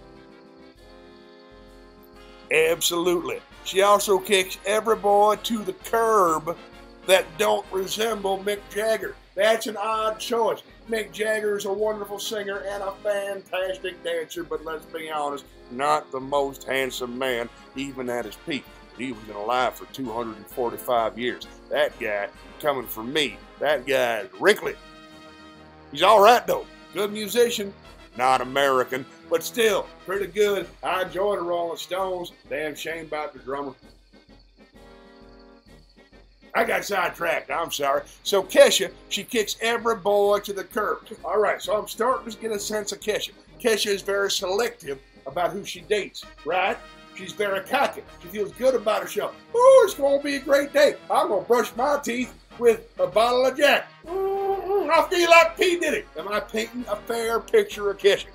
Absolutely. She also kicks every boy to the curb that don't resemble Mick Jagger. That's an odd choice. Mick Jagger is a wonderful singer and a fantastic dancer, but let's be honest, not the most handsome man, even at his peak. He was alive for 245 years. That guy, coming from me, that guy is wrinkly. He's all right, though. Good musician. Not American, but still pretty good. I enjoy the Rolling Stones. Damn shame about the drummer. I got sidetracked. I'm sorry. So Kesha, she kicks every boy to the curb. All right, so I'm starting to get a sense of Kesha. Kesha is very selective about who she dates, right? She's very cocky. She feels good about herself. Oh, it's going to be a great day. I'm going to brush my teeth with a bottle of Jack. I feel like P. Diddy. Am I painting a fair picture of Kesha?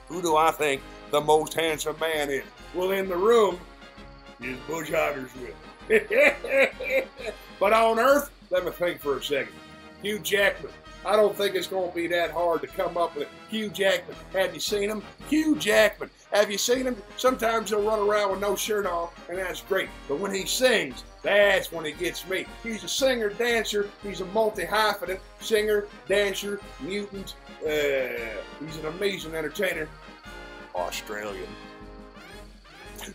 Who do I think the most handsome man is? Well, in the room is Butch Hockersmith. But on Earth, let me think for a second. Hugh Jackman. I don't think it's going to be that hard to come up with it. Hugh Jackman. Have you seen him? Hugh Jackman. Have you seen him? Sometimes he'll run around with no shirt on, and that's great. But when he sings, that's when he gets me. He's a singer, dancer. He's a multi-hyphenate singer, dancer, mutant. He's an amazing entertainer. Australian.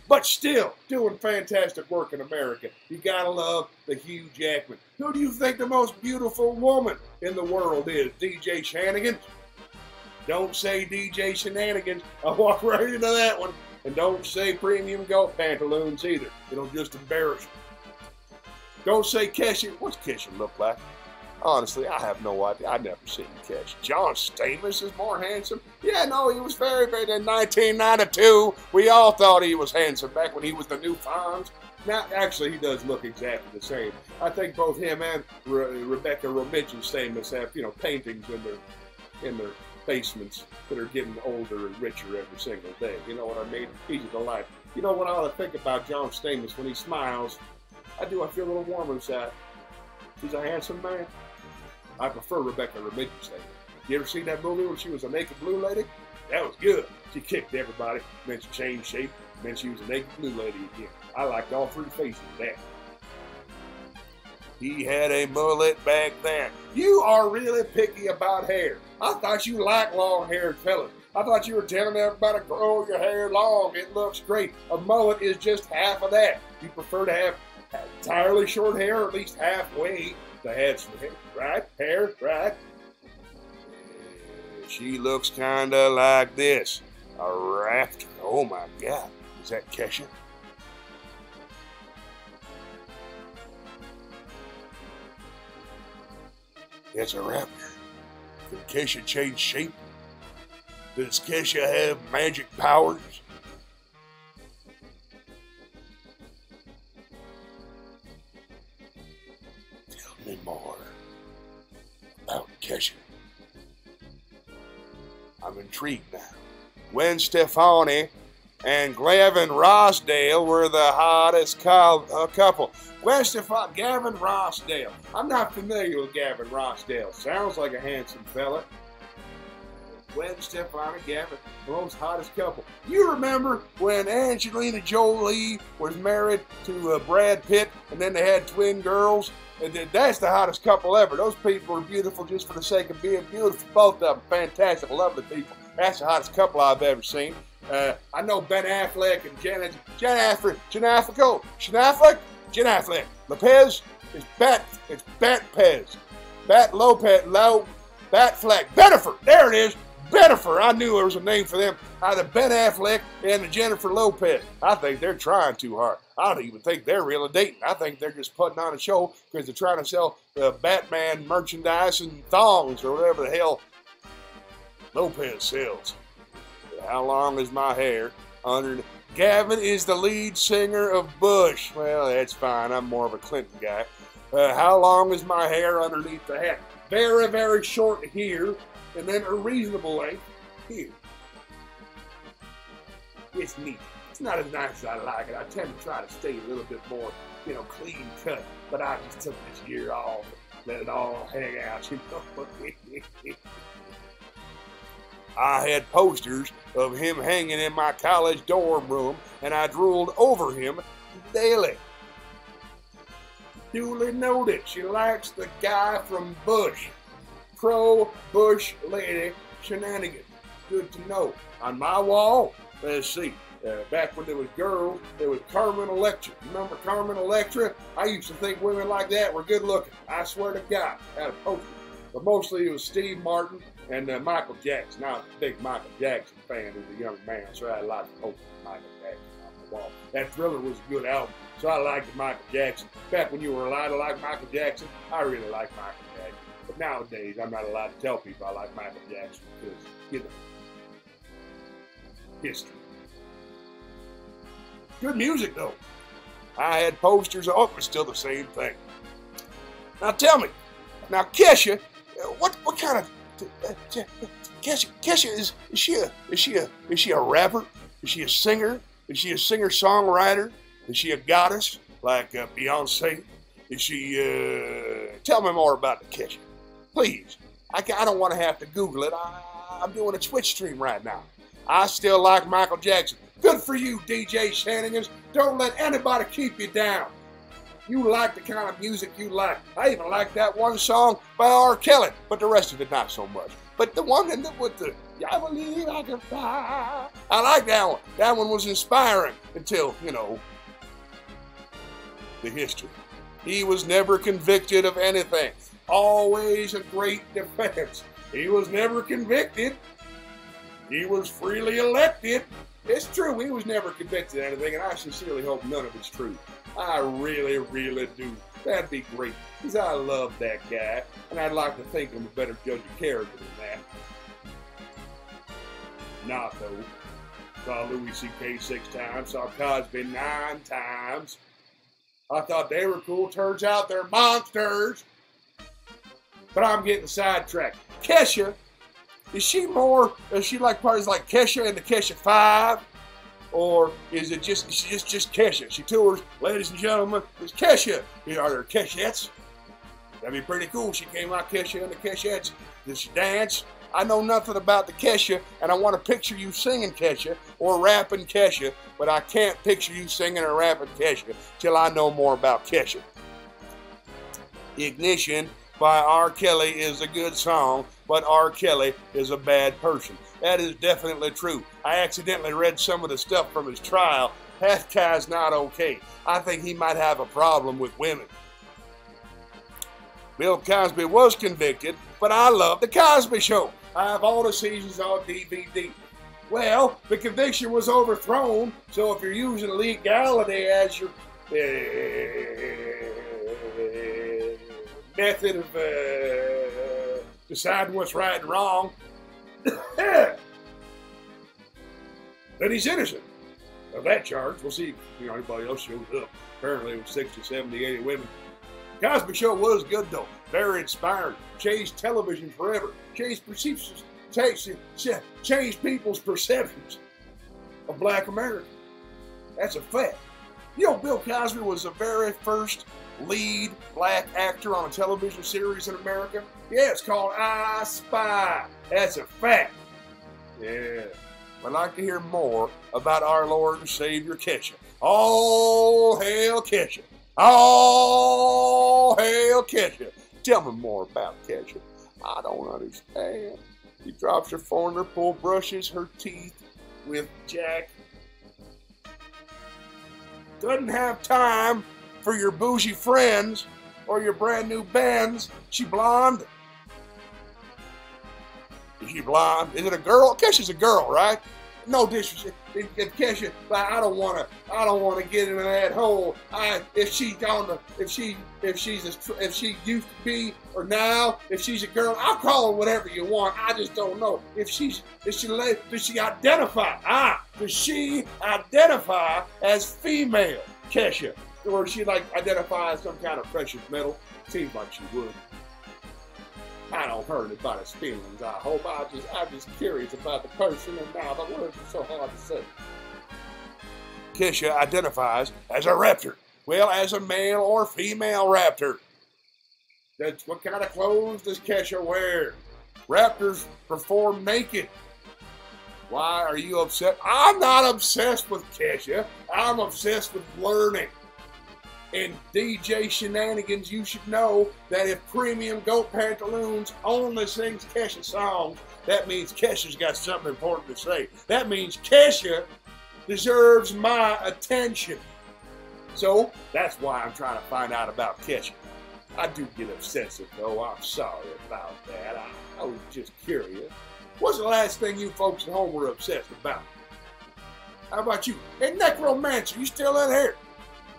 But still doing fantastic work in America. You gotta love the Hugh Jackman. Who do you think the most beautiful woman in the world is? DJ Shanigan? Don't say DJ Shenanigans. I'll walk right into that one. And don't say premium golf pantaloons either. It'll just embarrass you. Don't say Kesha. What's Kesha look like? Honestly, I have no idea. I've never seen Kesha. John Stamos is more handsome. Yeah, no, he was very big in 1992. We all thought he was handsome back when he was the new Fonz. Now, actually, he does look exactly the same. I think both him and Rebecca Romijn Stamos have, paintings in their basements that are getting older and richer every single day. You know what I mean? He's a delight. You know what I ought to think about John Stamos when he smiles? I feel a little warm inside. He's a handsome man. I prefer Rebecca Romijn Stamos. You ever seen that movie when she was a naked blue lady? That was good. She kicked everybody, then she changed shape, and then she was a naked blue lady again. I liked all three faces of that. He had a mullet back then. You are really picky about hair. I thought you liked long-haired fellas. I thought you were telling everybody to grow your hair long. It looks great. A mullet is just half of that. You prefer to have entirely short hair, or at least halfway to have some hair, right? Hair, right? She looks kind of like this. A raptor. Oh my God. Is that Kesha? It's a raptor. Can Kesha change shape? Does Kesha have magic powers? Tell me more about Kesha. I'm intrigued now. Gwen Stefani and Gavin Rossdale were the hottest couple. Gwen Stefani, Gavin Rossdale. I'm not familiar with Gavin Rossdale. Sounds like a handsome fella. Gwen Stefani, Gavin, the most hottest couple. You remember when Angelina Jolie was married to Brad Pitt, and then they had twin girls? And that's the hottest couple ever. Those people are beautiful just for the sake of being beautiful. Both of them, fantastic, lovely people. That's the hottest couple I've ever seen. I know Ben Affleck and Jen Affleck. Lopez is Batpez. Batfleck. Bennifer. There it is. Bennifer. I knew there was a name for them. Either Ben Affleck and Jennifer Lopez. I think they're trying too hard. I don't even think they're really dating. I think they're just putting on a show because they're trying to sell Batman merchandise and thongs or whatever the hell Lopez sells. How long is my hair under? Gavin is the lead singer of Bush. Well, that's fine. I'm more of a Clinton guy. How long is my hair underneath the hat? Very, very short here, and then a reasonable length here. It's neat. It's not as nice as I like it. I tend to try to stay a little bit more, clean cut. But I just took this year off, let it all hang out, I had posters of him hanging in my college dorm room, and I drooled over him daily. Duly noted, she likes the guy from Bush. Pro-Bush lady shenanigans. Good to know. On my wall, let's see, back when there was girls, there was Carmen Electra. Remember Carmen Electra? I used to think women like that were good looking. I swear to God, I had a poster. But mostly it was Steve Martin and Michael Jackson. I was a big Michael Jackson fan as a young man, so I liked the poster of Michael Jackson on the wall. That Thriller was a good album, so I liked Michael Jackson. Back when you were allowed to like Michael Jackson, I really liked Michael Jackson. But nowadays, I'm not allowed to tell people I like Michael Jackson because, history. Good music, though. I had posters. Oh, it was still the same thing. Now tell me, Kesha, what kind of Kesha is she a rapper? Is she a singer? Is she a singer-songwriter? Is she a goddess like Beyonce? Is she? Tell me more about the Kesha, please. I don't want to have to Google it. I'm doing a Twitch stream right now. I still like Michael Jackson. Good for you, DJ Shenanigans. Don't let anybody keep you down. You like the kind of music you like. I even like that one song by R. Kelly, but the rest of it not so much. But the one with the I believe I can fly. I like that one. That one was inspiring until, the history. He was never convicted of anything. Always a great defense. He was never convicted. He was freely elected. It's true, he was never convicted of anything, and I sincerely hope none of it's true. I really, really do. That'd be great, because I love that guy, and I'd like to think I'm a better judge of character than that. Not though. Saw Louis C.K. 6 times, saw Cosby 9 times. I thought they were cool. Turns out they're monsters. But I'm getting sidetracked. Kesha, is she like parties like Kesha and the Kesha 5? Or is it just Kesha? She tours, ladies and gentlemen, it's Kesha. Are there Keshettes? That'd be pretty cool. She came out Kesha and the Keshettes. Did she dance? I know nothing about the Kesha, and I want to picture you singing Kesha or rapping Kesha, but I can't picture you singing or rapping Kesha till I know more about Kesha. Ignition by R. Kelly is a good song, but R. Kelly is a bad person. That is definitely true. I accidentally read some of the stuff from his trial. That guy's not okay. I think he might have a problem with women. Bill Cosby was convicted, but I love The Cosby Show. I have all the seasons on DVD. Well, the conviction was overthrown, so if you're using legality as your method of deciding what's right and wrong, then he's innocent of that charge. We'll see if anybody else shows up. Apparently it was 60, 70, 80 women. Cosby Show was good though, very inspiring, changed television forever, changed people's perceptions of Black America. That's a fact. You know, Bill Cosby was the very first lead black actor on a television series in America. Yeah, it's called I Spy. That's a fact. Yeah. I'd like to hear more about our Lord and Savior Kesha. All hail Kesha. All hail Kesha. Tell me more about Kesha. I don't understand. She drops her phone in her pool, brushes her teeth with Jack. Doesn't have time for your bougie friends or your brand new Benz. She blonde? Is she blonde? Is it a girl? Kesha's a girl, right? No disrespect. Kesha, I don't want to get into that hole. If she used to be or now, if she's a girl, I'll call her whatever you want. I just don't know does she identify? Does she identify as female, Kesha, or she identify as some kind of precious metal? Seems like she would. I don't hurt anybody's feelings, I hope. I'm just curious about the person, and now the words are so hard to say. Kesha identifies as a raptor. Well, as a male or female raptor. What kind of clothes does Kesha wear? Raptors perform naked. Why are you upset? I'm not obsessed with Kesha. I'm obsessed with learning. In DJ Shenanigans, you should know that if Premium Goat Pantaloons only sings Kesha songs, that means Kesha's got something important to say. That means Kesha deserves my attention. So, that's why I'm trying to find out about Kesha. I do get obsessive, though. I'm sorry about that. I was just curious. What's the last thing you folks at home were obsessed about? How about you? Hey, Necromancer, you still in here?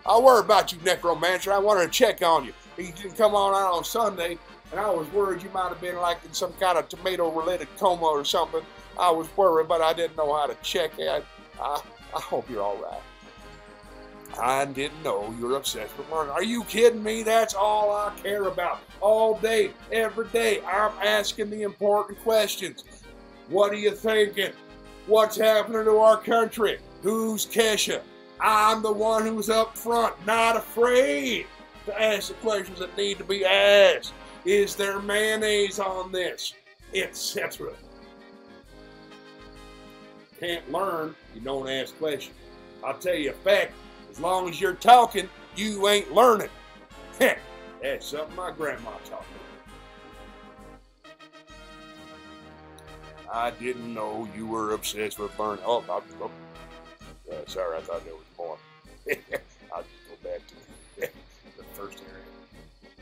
I worry about you, Necromancer. I wanted to check on you. You didn't come on Sunday, and I was worried you might have been in some kind of tomato-related coma or something. I was worried, but I didn't know how to check it. I hope you're all right. I didn't know you were obsessed with learning. Are you kidding me? That's all I care about. All day, every day, I'm asking the important questions. What are you thinking? What's happening to our country? Who's Kesha? I'm the one who's up front, not afraid to ask the questions that need to be asked. Is there mayonnaise on this? Etc. Can't learn, you don't ask questions. I'll tell you a fact, as long as you're talking, you ain't learning. Heck, that's something my grandma taught me. I didn't know you were obsessed with learning. Sorry, I thought there was more. I'll just go back to the first area.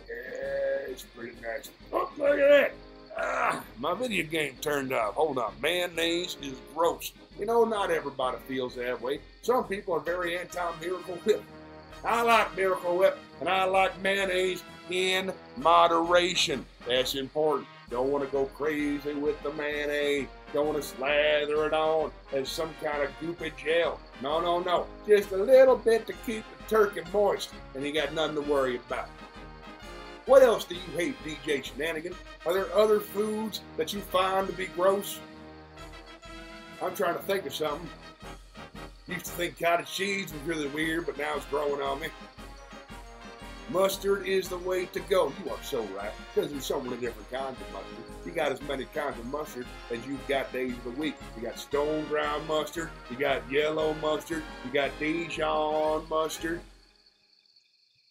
Yeah, it's pretty nice. Oh, look at that. my video game turned off. Hold on. Mayonnaise is gross. You know, not everybody feels that way. Some people are very anti-Miracle Whip. I like Miracle Whip, and I like mayonnaise in moderation. That's important. Don't want to go crazy with the mayonnaise. Don't want to slather it on as some kind of goopy gel. No, no, no. Just a little bit to keep the turkey moist, and you got nothing to worry about. What else do you hate, DJ Shenanigan? Are there other foods that you find to be gross? I'm trying to think of something. Used to think cottage cheese was really weird, but now it's growing on me. Mustard is the way to go. You are so right, because there's so many different kinds of mustard. You got as many kinds of mustard as you've got days of the week. You got stone ground mustard, you got yellow mustard, you got Dijon mustard,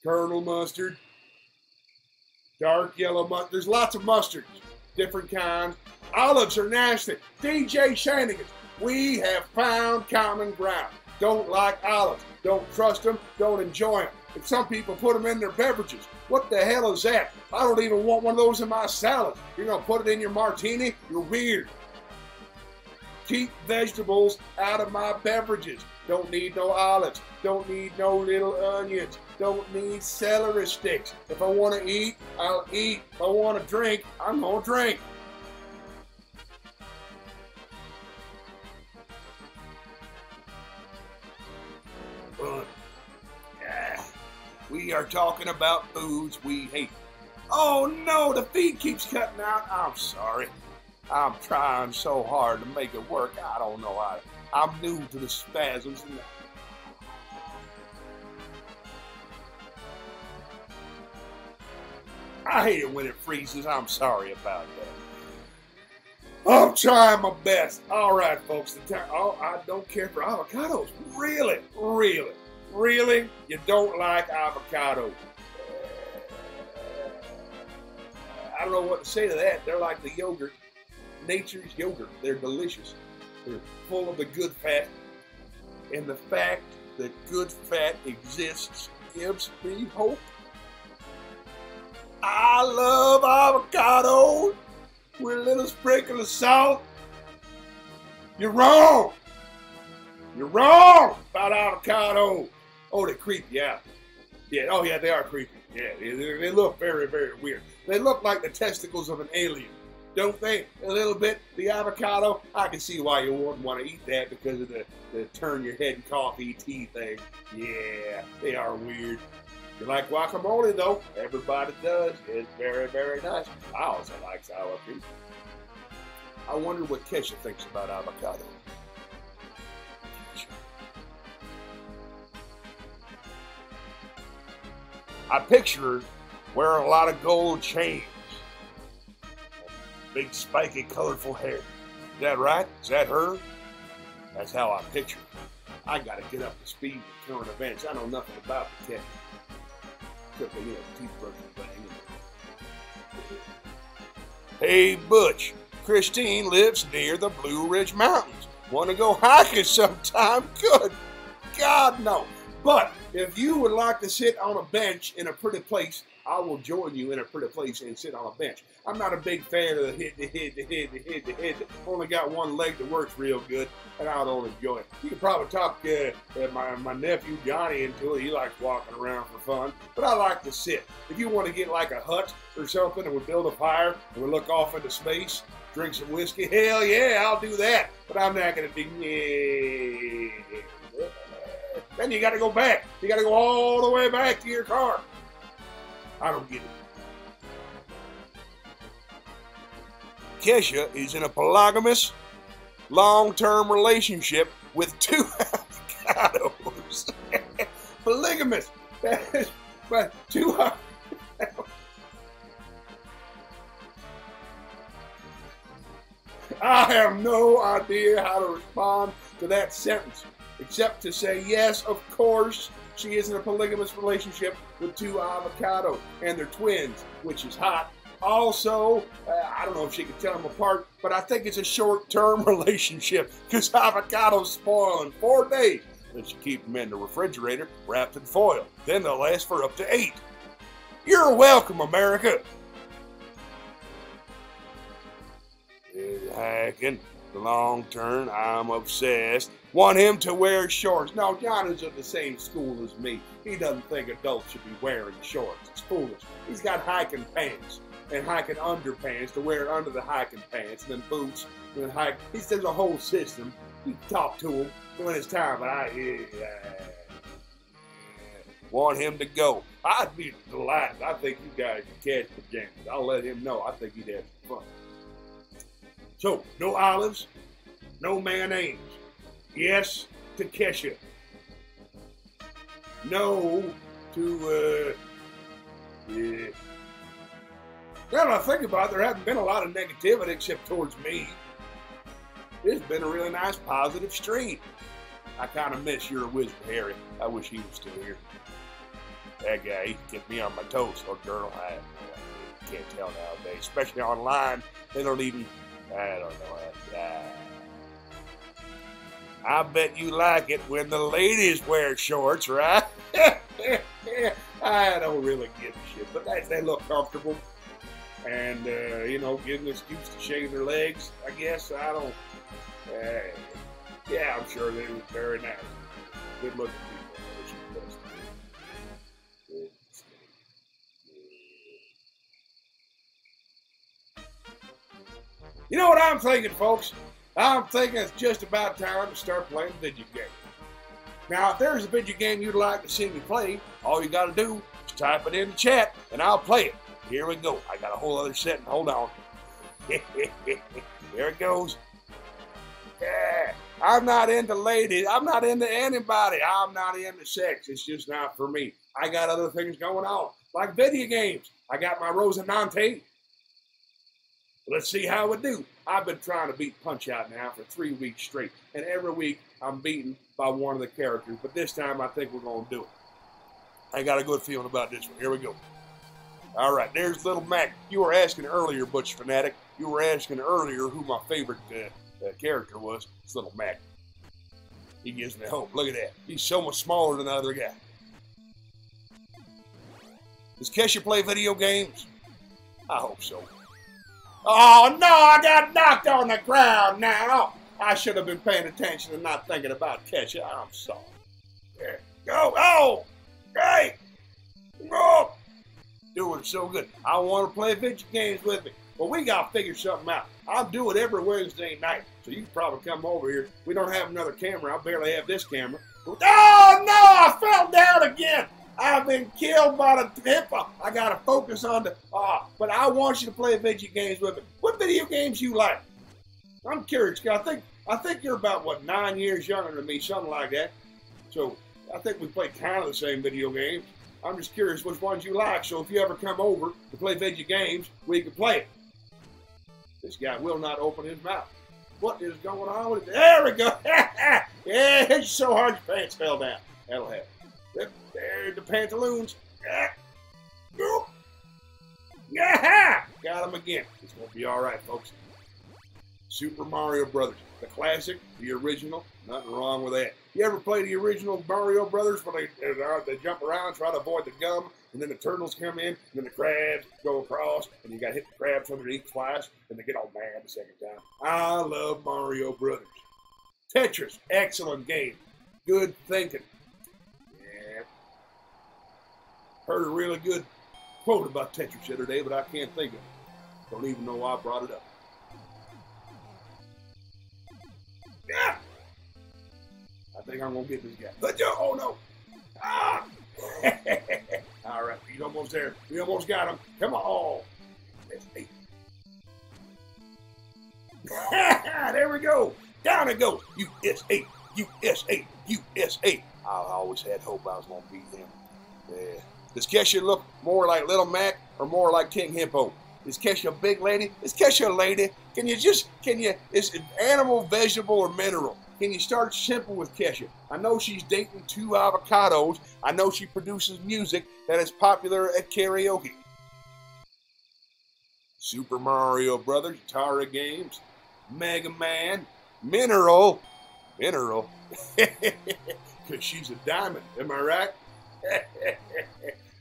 Colonel mustard, dark yellow mustard. There's lots of mustards, different kinds. Olives are nasty. DJ Shenanigan, we have found common ground. Don't like olives. Don't trust them. Don't enjoy them. And some people put them in their beverages. What the hell is that? I don't even want one of those in my salad. You're going to put it in your martini? You're weird. Keep vegetables out of my beverages. Don't need no olives. Don't need no little onions. Don't need celery sticks. If I want to eat, I'll eat. If I want to drink, I'm going to drink. We are talking about foods we hate. Oh no, the feed keeps cutting out. I'm sorry. I'm trying so hard to make it work. I don't know how. I'm new to the spasms. I hate it when it freezes. I'm sorry about that. I'm trying my best. All right, folks. I don't care for avocados. Really? Really? Really? You don't like avocado? I don't know what to say to that. They're like the yogurt. Nature's yogurt. They're delicious. They're full of the good fat. And the fact that good fat exists gives me hope. I love avocados with a little sprinkle of salt. You're wrong. You're wrong about avocados. Oh, they creep you out. Yeah, oh yeah, they are creepy. Yeah, they look very, very weird. They look like the testicles of an alien, don't they? A little bit. The avocado, I can see why you wouldn't want to eat that because of the turn your head coffee tea thing. Yeah, they are weird. You like guacamole though? Everybody does. It's very, very nice. I also like sour cream. I wonder what Kesha thinks about avocado. I picture her wearing a lot of gold chains, big spiky colorful hair. Is that right? Is that her? That's how I picture her. I gotta get up to speed with current events. I know nothing about the cat. Except the toothbrush thing. Hey Butch, Christine lives near the Blue Ridge Mountains. Want to go hiking sometime? Good God, no. But if you would like to sit on a bench in a pretty place, I will join you in a pretty place and sit on a bench. I'm not a big fan of the hit. Only got one leg that works real good, and I don't enjoy it. You can probably talk my nephew Johnny into it. He likes walking around for fun, but I like to sit. If you want to get like a hut or something and we build a fire and we look off into space, drink some whiskey, hell yeah, I'll do that. But I'm not going to do Then you got to go back. You got to go all the way back to your car. I don't get it. Kesha is in a polygamous, long-term relationship with 2 avocados. Polygamous. But 2 avocados. I have no idea how to respond to that sentence, except to say, yes, of course, she is in a polygamous relationship with 2 avocados, and they're twins, which is hot. Also, I don't know if she can tell them apart, but I think it's a short-term relationship, because avocados spoil in 4 days. Then she keeps them in the refrigerator, wrapped in foil. Then they'll last for up to 8. You're welcome, America. Hacking, the long term, I'm obsessed. Want him to wear shorts. No, John is in the same school as me. He doesn't think adults should be wearing shorts. It's foolish. He's got hiking pants and hiking underpants to wear under the hiking pants, and then boots, and then hike. There's a whole system. You talk to him when it's time, but I want him to go. I'd be delighted. I think you guys can catch pajamas. I'll let him know. I think he'd have some fun. So, no olives, no mayonnaise. Yes to Kesha. No to, Now that I think about it, there hasn't been a lot of negativity except towards me. It's been a really nice, positive stream. I kind of miss your wizard, Harry. I wish he was still here. That guy, he kept me on my toes. Or girl, I can't tell nowadays. Especially online, they don't even, I don't know. I bet you like it when the ladies wear shorts, right? I don't really give a shit, but they look comfortable. And, you know, give them an excuse to shave their legs, I guess. I don't, yeah, I'm sure they were very nice. Good looking people. You know what I'm thinking, folks? I'm thinking it's just about time to start playing video games. Now, if there's a video game you'd like to see me play, all you got to do is type it in the chat, and I'll play it. Here we go. I got a whole other setting. Hold on. There it goes. Yeah. I'm not into ladies. I'm not into anybody. I'm not into sex. It's just not for me. I got other things going on, like video games. I got my Rosinante. Let's see how we do. I've been trying to beat Punch-Out now for 3 weeks straight, and every week I'm beaten by one of the characters, but this time I think we're going to do it. I got a good feeling about this one. Here we go. All right, there's Little Mac. You were asking earlier, Butch Fanatic. You were asking earlier who my favorite character was. It's Little Mac. He gives me hope. Look at that. He's so much smaller than the other guy. Does Kesha play video games? I hope so. Oh, no, I got knocked on the ground now. I should have been paying attention and not thinking about Kesha. I'm sorry. There. Go. Oh, great. Oh. Doing so good. I want to play video games with me. Well, we got to figure something out. I'll do it every Wednesday night, so you can probably come over here. We don't have another camera. I barely have this camera. Oh, no, I fell down again. I've been killed by the hippo. I got to focus on the, but I want you to play video games with me. What video games you like? I'm curious. I think you're about, what, 9 years younger than me, something like that. So I think we play kind of the same video games. I'm just curious which ones you like, so if you ever come over to play video games, we can play it. This guy will not open his mouth. What is going on with it? There we go. Yeah, it's so hard your pants fell down. That'll happen. Yep, there's the pantaloons. Yeah, got him again. It's going to be all right, folks. Super Mario Brothers. The classic, the original, nothing wrong with that. You ever play the original Mario Brothers where they jump around, try to avoid the gum, and then the turtles come in, and then the crabs go across, and you got to hit the crabs underneath twice, and they get all mad the second time. I love Mario Brothers. Tetris, excellent game. Good thinking. Yeah. Heard a really good quote about Tetris the other day, but I can't think of it. Don't even know why I brought it up. Yeah. I think I'm going to get this guy. But oh, no. Ah. All right, he's almost there. We almost got him. Come on. That's 8. There we go. Down it goes. US8. US8. US8. I always had hope I was going to beat him. Yeah. Does Kesha look more like Little Mac or more like King Hippo? Is Kesha a big lady? Is Kesha a lady? Is it animal, vegetable, or mineral? Can you start simple with Kesha? I know she's dating 2 avocados. I know she produces music that is popular at karaoke. Super Mario Brothers, Atari games, Mega Man, Mineral. Because she's a diamond, am I right?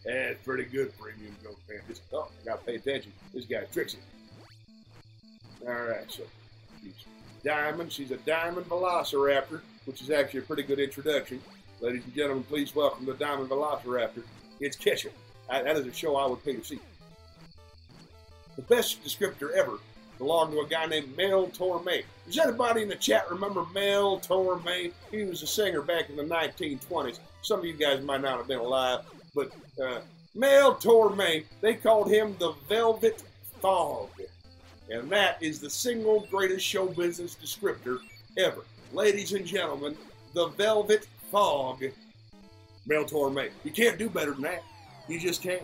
That's pretty good, premium joke fan. I gotta pay attention. This guy Trixie. All right, so she's Diamond. She's a Diamond Velociraptor, which is actually a pretty good introduction. Ladies and gentlemen, please welcome the Diamond Velociraptor. It's Ketchup. That is a show I would pay to see. The best descriptor ever belonged to a guy named Mel Torme. Does anybody in the chat remember Mel Torme? He was a singer back in the 1920s. Some of you guys might not have been alive, but Mel Torme, they called him the Velvet Fog. And that is the single greatest show business descriptor ever. Ladies and gentlemen, the Velvet Fog. Mel Torme. You can't do better than that. You just can't.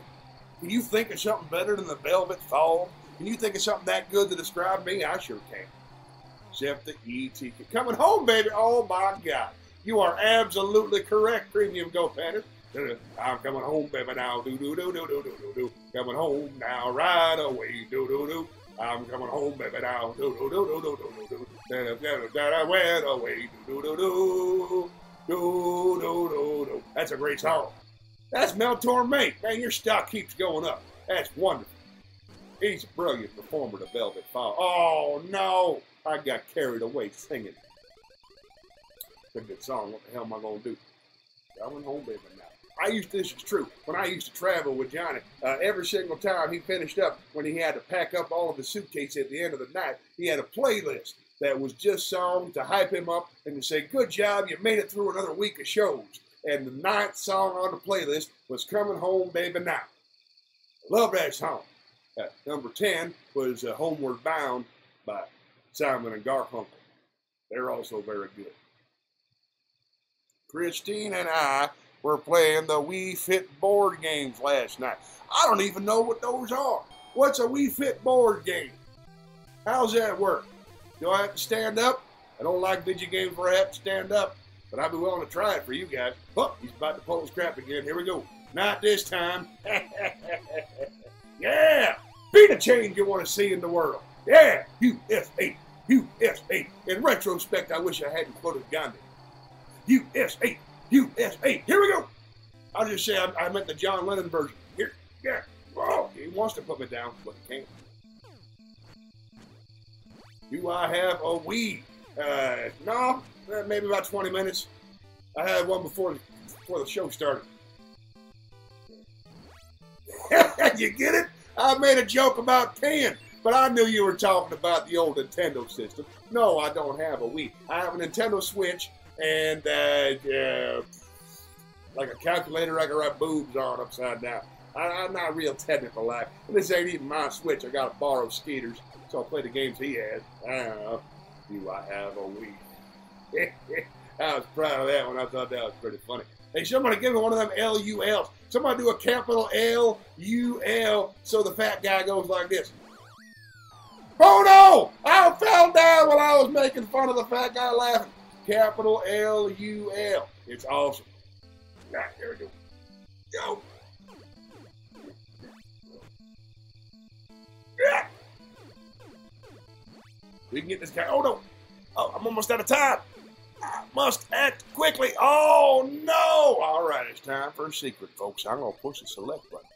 Can you think of something better than the Velvet Fog? Can you think of something that good to describe me? I sure can. Except the E.T. Coming home, baby. Oh, my God. You are absolutely correct, Premium Go Panther. I'm coming home, baby, now. Do-do-do-do-do-do-do-do. Coming home now, right away. Do-do-do. I'm coming home, baby, now. Do-do-do-do-do-do-do. I went away. Do-do-do-do. Do-do-do-do. That's a great song. That's Mel Torme. Man, your stock keeps going up. That's wonderful. He's a brilliant performer, the Velvet Fog. Oh, no. I got carried away singing. It's a good song. What the hell am I going to do? Coming home, baby, now. This is true. When I used to travel with Johnny, every single time he finished up, when he had to pack up all of his suitcase at the end of the night, he had a playlist that was just songs to hype him up and to say, good job, you made it through another week of shows. And the 9th song on the playlist was Coming Home, Baby, Now. Love that song. Number 10 was Homeward Bound by Simon and Garfunkel. They're also very good. Christine and I were playing the Wii Fit board games last night. I don't even know what those are. What's a Wii Fit board game? How's that work? Do I have to stand up? I don't like video games where I have to stand up, but I'd be willing to try it for you guys. Oh, he's about to pull his crap again. Here we go. Not this time. Yeah! Be the change you want to see in the world. Yeah! USA! USA! In retrospect, I wish I hadn't quoted Gandhi. USA! USA! Here we go! I'll just say I meant the John Lennon version. Here, yeah. Whoa! He wants to put me down, but he can't. Do I have a Wii? No, maybe about 20 minutes. I had one before the show started. You get it? I made a joke about 10, but I knew you were talking about the old Nintendo system. No, I don't have a Wii. I have a Nintendo Switch and like a calculator I can write boobs on upside down. I'm not real technical like. And this ain't even my Switch. I got to borrow Skeeter's, so I'll play the games he has. I don't know. Do I have a Wii? I was proud of that one. I thought that was pretty funny. Hey, somebody give me one of them L-U-Ls. Somebody do a capital L-U-L so the fat guy goes like this. Oh no! I fell down while I was making fun of the fat guy laughing. Capital L-U-L. It's awesome. All right, there we go. Go! Yeah. We can get this guy. Oh no! Oh, I'm almost out of time. I must act quickly. Oh no! All right, it's time for a secret, folks. I'm gonna push the select button.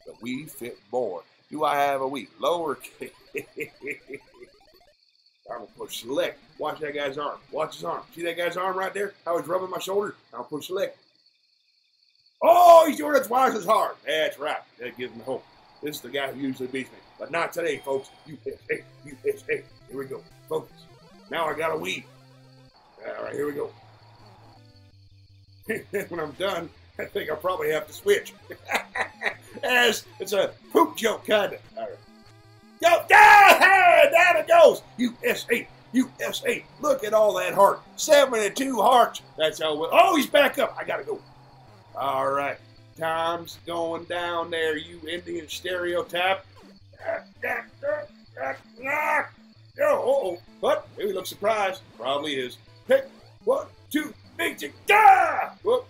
The Wii Fit board. Do I have a Wii? Lowercase. I'm gonna push select. Watch that guy's arm. Watch his arm. See that guy's arm right there? How he's rubbing my shoulder? I'll push select. Oh, he's doing it twice as hard. That's right. That gives me hope. This is the guy who usually beats me, but not today, folks. USA, USA. Here we go. Focus. Now I got a Wii. All right, here we go. When I'm done, I think I'll probably have to switch. As it's a poop joke, kind of. All right. Go down! Down it goes! USA! USA! Look at all that heart. 72 hearts. That's how well. Oh, he's back up. I gotta go. All right. Time's going down there, you Indian stereotype. Oh, what? Maybe he looks surprised. Probably is. Pick 1, 2, hit it, die! 1,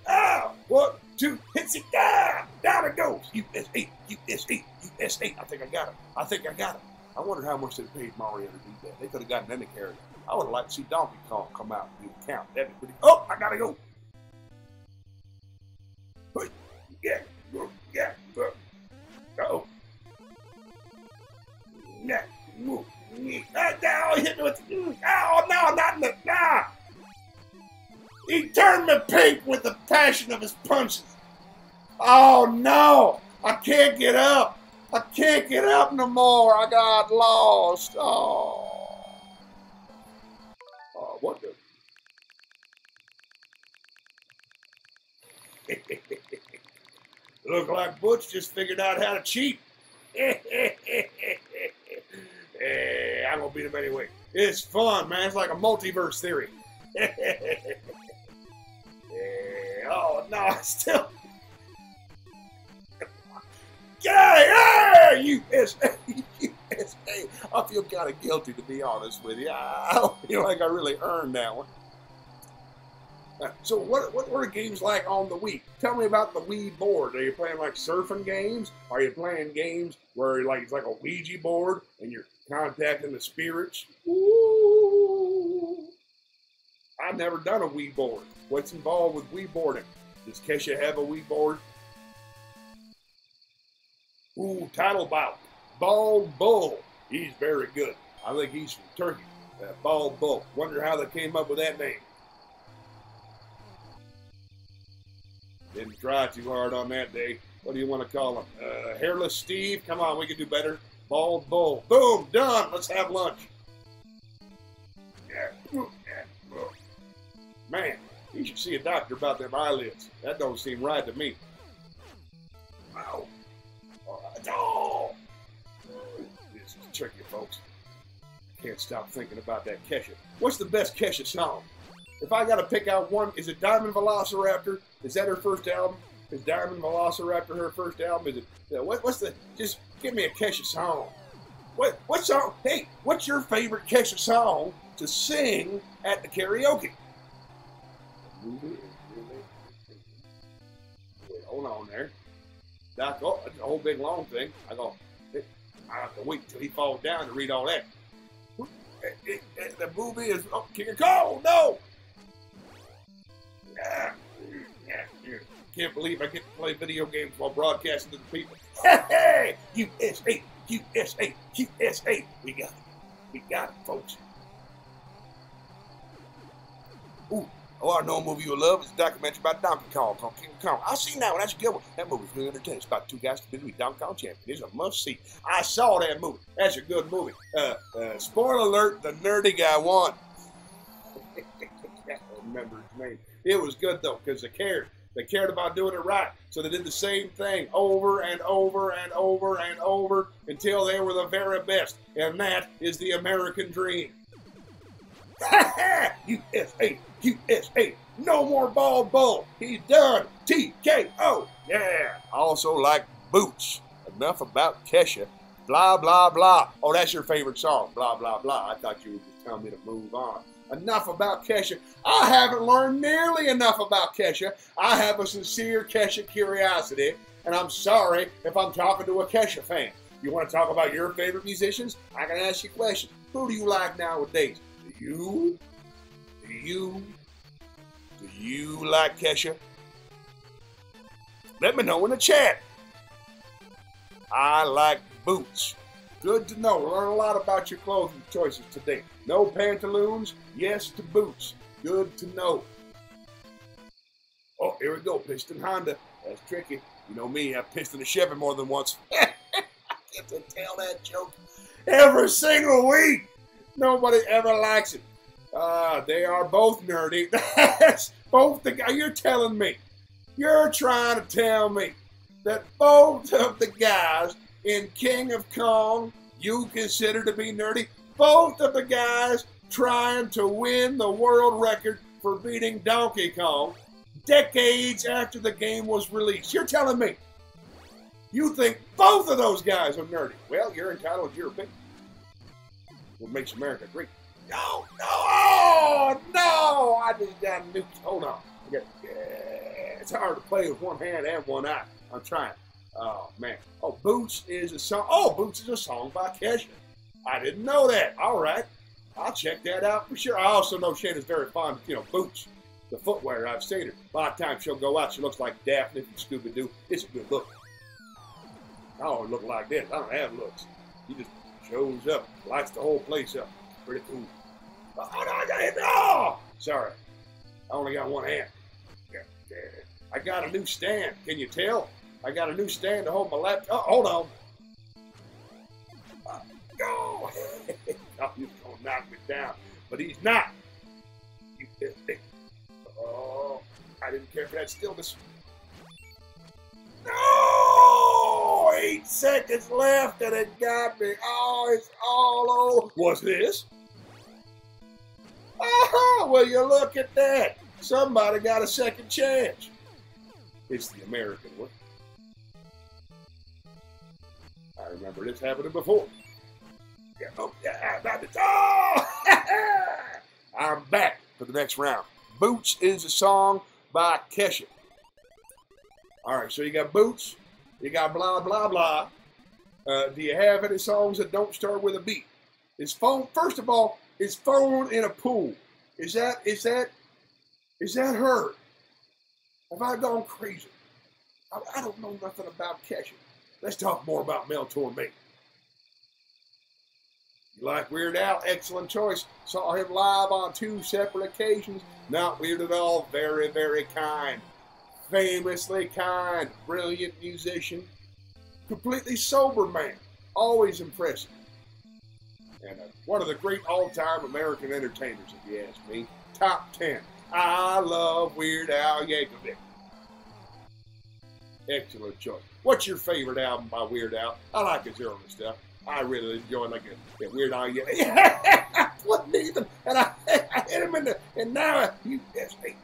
2, hit it, die! Down it goes! USA, USA, USA. I think I got it. I think I got it. I wonder how much they paid Mario to do that. They could have gotten any character. I would have liked to see Donkey Kong come out and do the count. That'd be pretty. Oh, I gotta go. Yeah, yeah, oh. Yeah, No, he hit me with the... Oh, no, not in the... Nah. He turned me pink with the passion of his punches. Oh, no. I can't get up. I can't get up no more. I got lost. Oh. Oh, what the... Look like Butch just figured out how to cheat. I'm gonna beat him anyway. It's fun, man. It's like a multiverse theory. Oh no, I still. Get out of here, USA! USA! I feel kind of guilty, to be honest with you. I don't feel like I really earned that one. So what were games like on the Wii? Tell me about the Wii board. Are you playing like surfing games? Are you playing games where like it's like a Ouija board and you're contacting the spirits? Ooh. I've never done a Wii board. What's involved with Wii boarding? Does Kesha have a Wii board? Ooh, title bout. Bald Bull. He's very good. I think he's from Turkey. Bald Bull. Wonder how they came up with that name. Didn't try too hard on that day. What do you want to call him? Hairless Steve? Come on, we can do better. Bald Bull. Boom, done. Let's have lunch. Man, you should see a doctor about them eyelids. That don't seem right to me. Wow. Oh. This is tricky, folks. Can't stop thinking about that Kesha. What's the best Kesha song? If I got to pick out one, is it Diamond Velociraptor? Is that her first album? Is Diamond Velociraptor her first album? Is it? What's the? Just give me a Kesha song. What song? Hey, what's your favorite Kesha song to sing at the karaoke? Wait, hold on there. Doc, oh, that's a whole big long thing. I have to wait until he falls down to read all that. The movie is King of Kong. No. Can't believe I get to play video games while broadcasting to the people. Hey, USA, USA, USA. We got it. We got it, folks. Ooh, I know a movie you'll love. It's a documentary about Donkey Kong called King of Kong. I've seen that one. That's a good one. That movie's really entertaining. It's about two guys competing to be Donkey Kong champion. It's a must-see. I saw that movie. That's a good movie. Spoiler alert, the nerdy guy won. I don't remember his name. It was good, though, because they cared. They cared about doing it right. So they did the same thing over and over and over and over until they were the very best. And that is the American dream. USA, USA, no more Bald Bull. He's done. TKO. Yeah. I also like Boots. Enough about Kesha. Blah, blah, blah. Oh, that's your favorite song. Blah, blah, blah. I thought you were just telling me to move on. Enough about Kesha. I haven't learned nearly enough about Kesha. I have a sincere Kesha curiosity, and I'm sorry if I'm talking to a Kesha fan. You want to talk about your favorite musicians? I can ask you questions. Who do you like nowadays? Do you like Kesha? Let me know in the chat. I like Boots. Good to know. Learn a lot about your clothing choices today. No pantaloons, yes to boots. Good to know. Oh, here we go. Piston Honda. That's tricky. You know me, I've pistoned a Chevy more than once. I get to tell that joke every single week. Nobody ever likes it. They are both nerdy. That's both the guys. You're telling me. You're trying to tell me that both of the guys in King of Kong you consider to be nerdy. Both of the guys trying to win the world record for beating Donkey Kong decades after the game was released. You're telling me you think both of those guys are nerdy. Well, you're entitled to your opinion. What makes America great? No, I just got nuked. Hold on. It's hard to play with one hand and one eye. I'm trying. Oh, man. Oh, Boots is a song. Oh, Boots is a song by Kesha. I didn't know that. All right. I'll check that out for sure. I also know Shannon's very fond of, Boots, the footwear. I've seen her. A lot of times she'll go out. She looks like Daphne from Scooby-Doo. It's a good look. I don't look like this. I don't have looks. You just Shows up, lights the whole place up. Pretty cool. Oh, no, I got hit. Oh! Sorry. I only got one hand. I got a new stand. Can you tell? I got a new stand to hold my laptop. Oh, hold on. Go! Oh, he's going to knock me down. But he's not. Oh, I didn't care for that stillness. No! 8 seconds left and it got me. Oh, it's all over. What's this? Oh, well, you look at that. Somebody got a second chance. It's the American one. I remember this happening before. Yeah, oh, I'm back for the next round. Boots is a song by Kesha. All right, so you got Boots, you got blah, blah, blah. Do you have any songs that don't start with a beat? Is phone, first of all, is phone in a pool? Is that her? Have I gone crazy? I don't know nothing about Kesha. Let's talk more about Mel Torme. You like Weird Al? Excellent choice. Saw him live on 2 separate occasions. Not weird at all. Very, very kind. Famously kind. Brilliant musician. Completely sober man. Always impressive. And one of the great all-time American entertainers, if you ask me. Top 10. I love Weird Al Yankovic. Excellent choice. What's your favorite album by Weird Al? I like his early stuff. I really enjoy like a Weird Al Yankovic. Wasn't even, and I hit him in the, and now you asked me.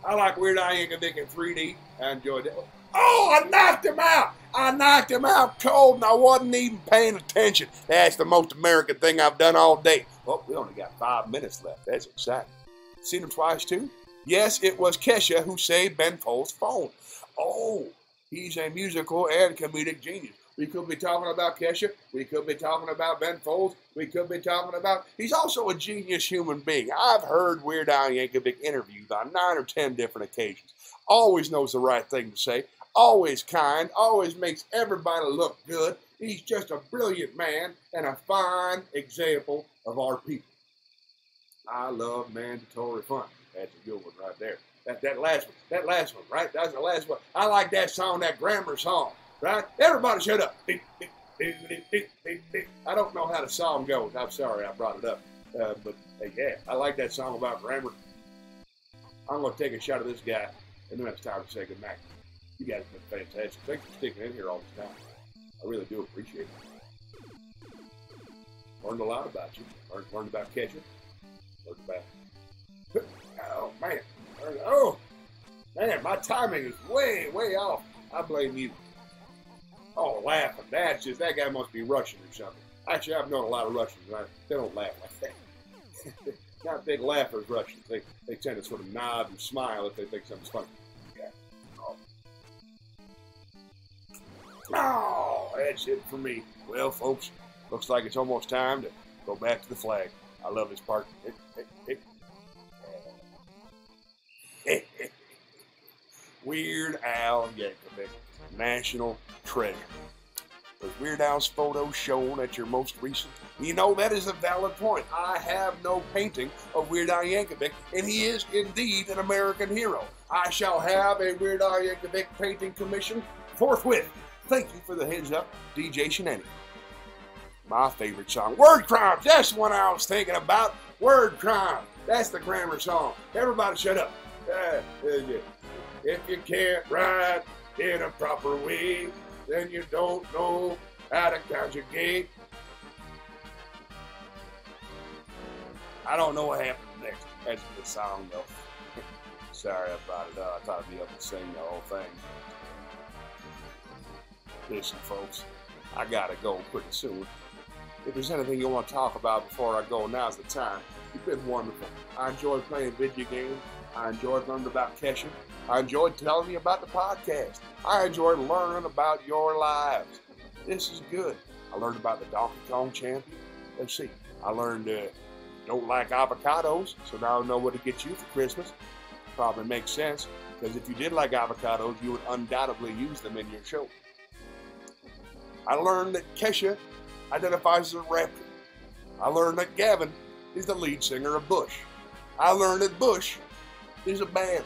I like Weird Al Yankovic in 3D. I enjoyed that. Oh, I knocked him out. I knocked him out cold, and I wasn't even paying attention. That's the most American thing I've done all day. Well, we only got 5 minutes left. That's exciting. Seen him twice, too? Yes, it was Kesha who saved Ben Folds' phone. Oh, he's a musical and comedic genius. We could be talking about Kesha. We could be talking about Ben Folds. We could be talking about... He's also a genius human being. I've heard Weird Al Yankovic interviewed on 9 or 10 different occasions. Always knows the right thing to say. Always kind. Always makes everybody look good. He's just a brilliant man and a fine example of our people. I love mandatory fun. That's a good one right there. That last one, right? That's the last one. I like that song, that grammar song, right? Everybody shut up. I don't know how the song goes. I'm sorry I brought it up. But yeah, I like that song about grammar. I'm going to take a shot of this guy, and then it's time to say goodnight. You guys have been fantastic. Thanks for sticking in here all this time. I really do appreciate it. Learned a lot about you. Learned about Kesha. Learned about... Oh, man. Oh, man, my timing is way, way off. I blame you. Oh, laughing. That's just, that guy must be Russian or something. Actually, I've known a lot of Russians, and they don't laugh like that. Not big laughers, Russians. They tend to sort of nod and smile if they think something's funny. Yeah. Oh, that's it for me. Well, folks, looks like it's almost time to go back to the flag. I love this part. Weird Al Yankovic, national treasure. Was Weird Al's photo shown at your most recent? You know, that is a valid point. I have no painting of Weird Al Yankovic, and he is indeed an American hero. I shall have a Weird Al Yankovic painting commission forthwith. Thank you for the heads up, DJ Shenanigans. My favorite song, Word Crimes. That's the one I was thinking about. Word Crimes. That's the grammar song. Everybody shut up. If you can't write in a proper way, then you don't know how to conjugate. I don't know what happened next. That's a good song, though. Sorry I brought it up. I thought I'd be able to sing the whole thing. Listen, folks, I gotta go pretty soon. If there's anything you want to talk about before I go, now's the time. You've been wonderful. I enjoyed playing video games. I enjoyed learning about Kesha. I enjoyed telling you about the podcast. I enjoyed learning about your lives. This is good. I learned about the Donkey Kong champion. Let's see. I learned don't like avocados, so now I know what to get you for Christmas. Probably makes sense, because if you did like avocados, you would undoubtedly use them in your show. I learned that Kesha identifies as a raptor. I learned that Gavin is the lead singer of Bush. I learned that Bush is a band.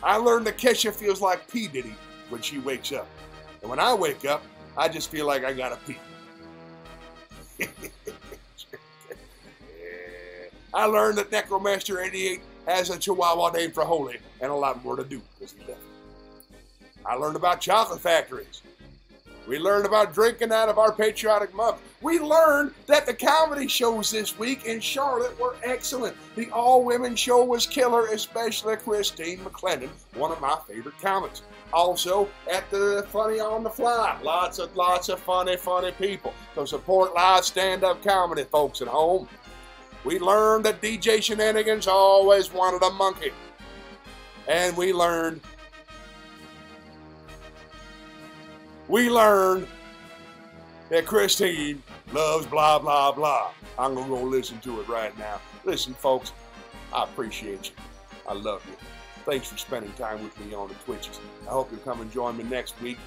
I learned that Kesha feels like P. Diddy when she wakes up. And when I wake up, I just feel like I gotta pee. I learned that Necromaster 88 has a Chihuahua named for Holy and a lot more to do because he left. I learned about chocolate factories. We learned about drinking out of our patriotic mug. We learned that the comedy shows this week in Charlotte were excellent. The all-women show was killer, especially Christine McClendon, one of my favorite comics. Also, at the Funny on the Fly, lots of funny people. So support live stand-up comedy, folks at home. We learned that DJ Shenanigans always wanted a monkey. And we learned that Christine loves blah, blah, blah. I'm going to go listen to it right now. Listen, folks, I appreciate you. I love you. Thanks for spending time with me on the Twitches. I hope you'll come and join me next week,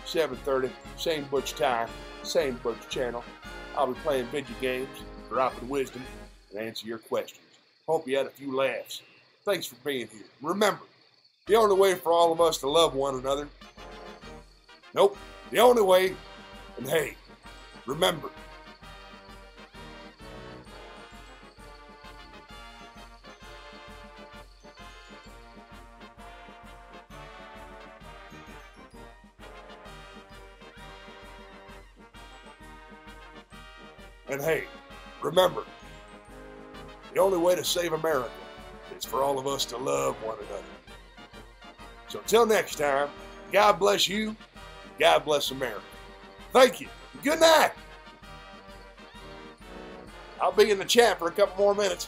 7:30, same Butch time, same Butch channel. I'll be playing video games, dropping wisdom, and answer your questions. Hope you had a few laughs. Thanks for being here. Remember, the only way for all of us to love one another, nope, the only way, and hey, remember, the only way to save America is for all of us to love one another. So until next time, God bless you, God bless America. Thank you. Good night. I'll be in the chat for a couple more minutes.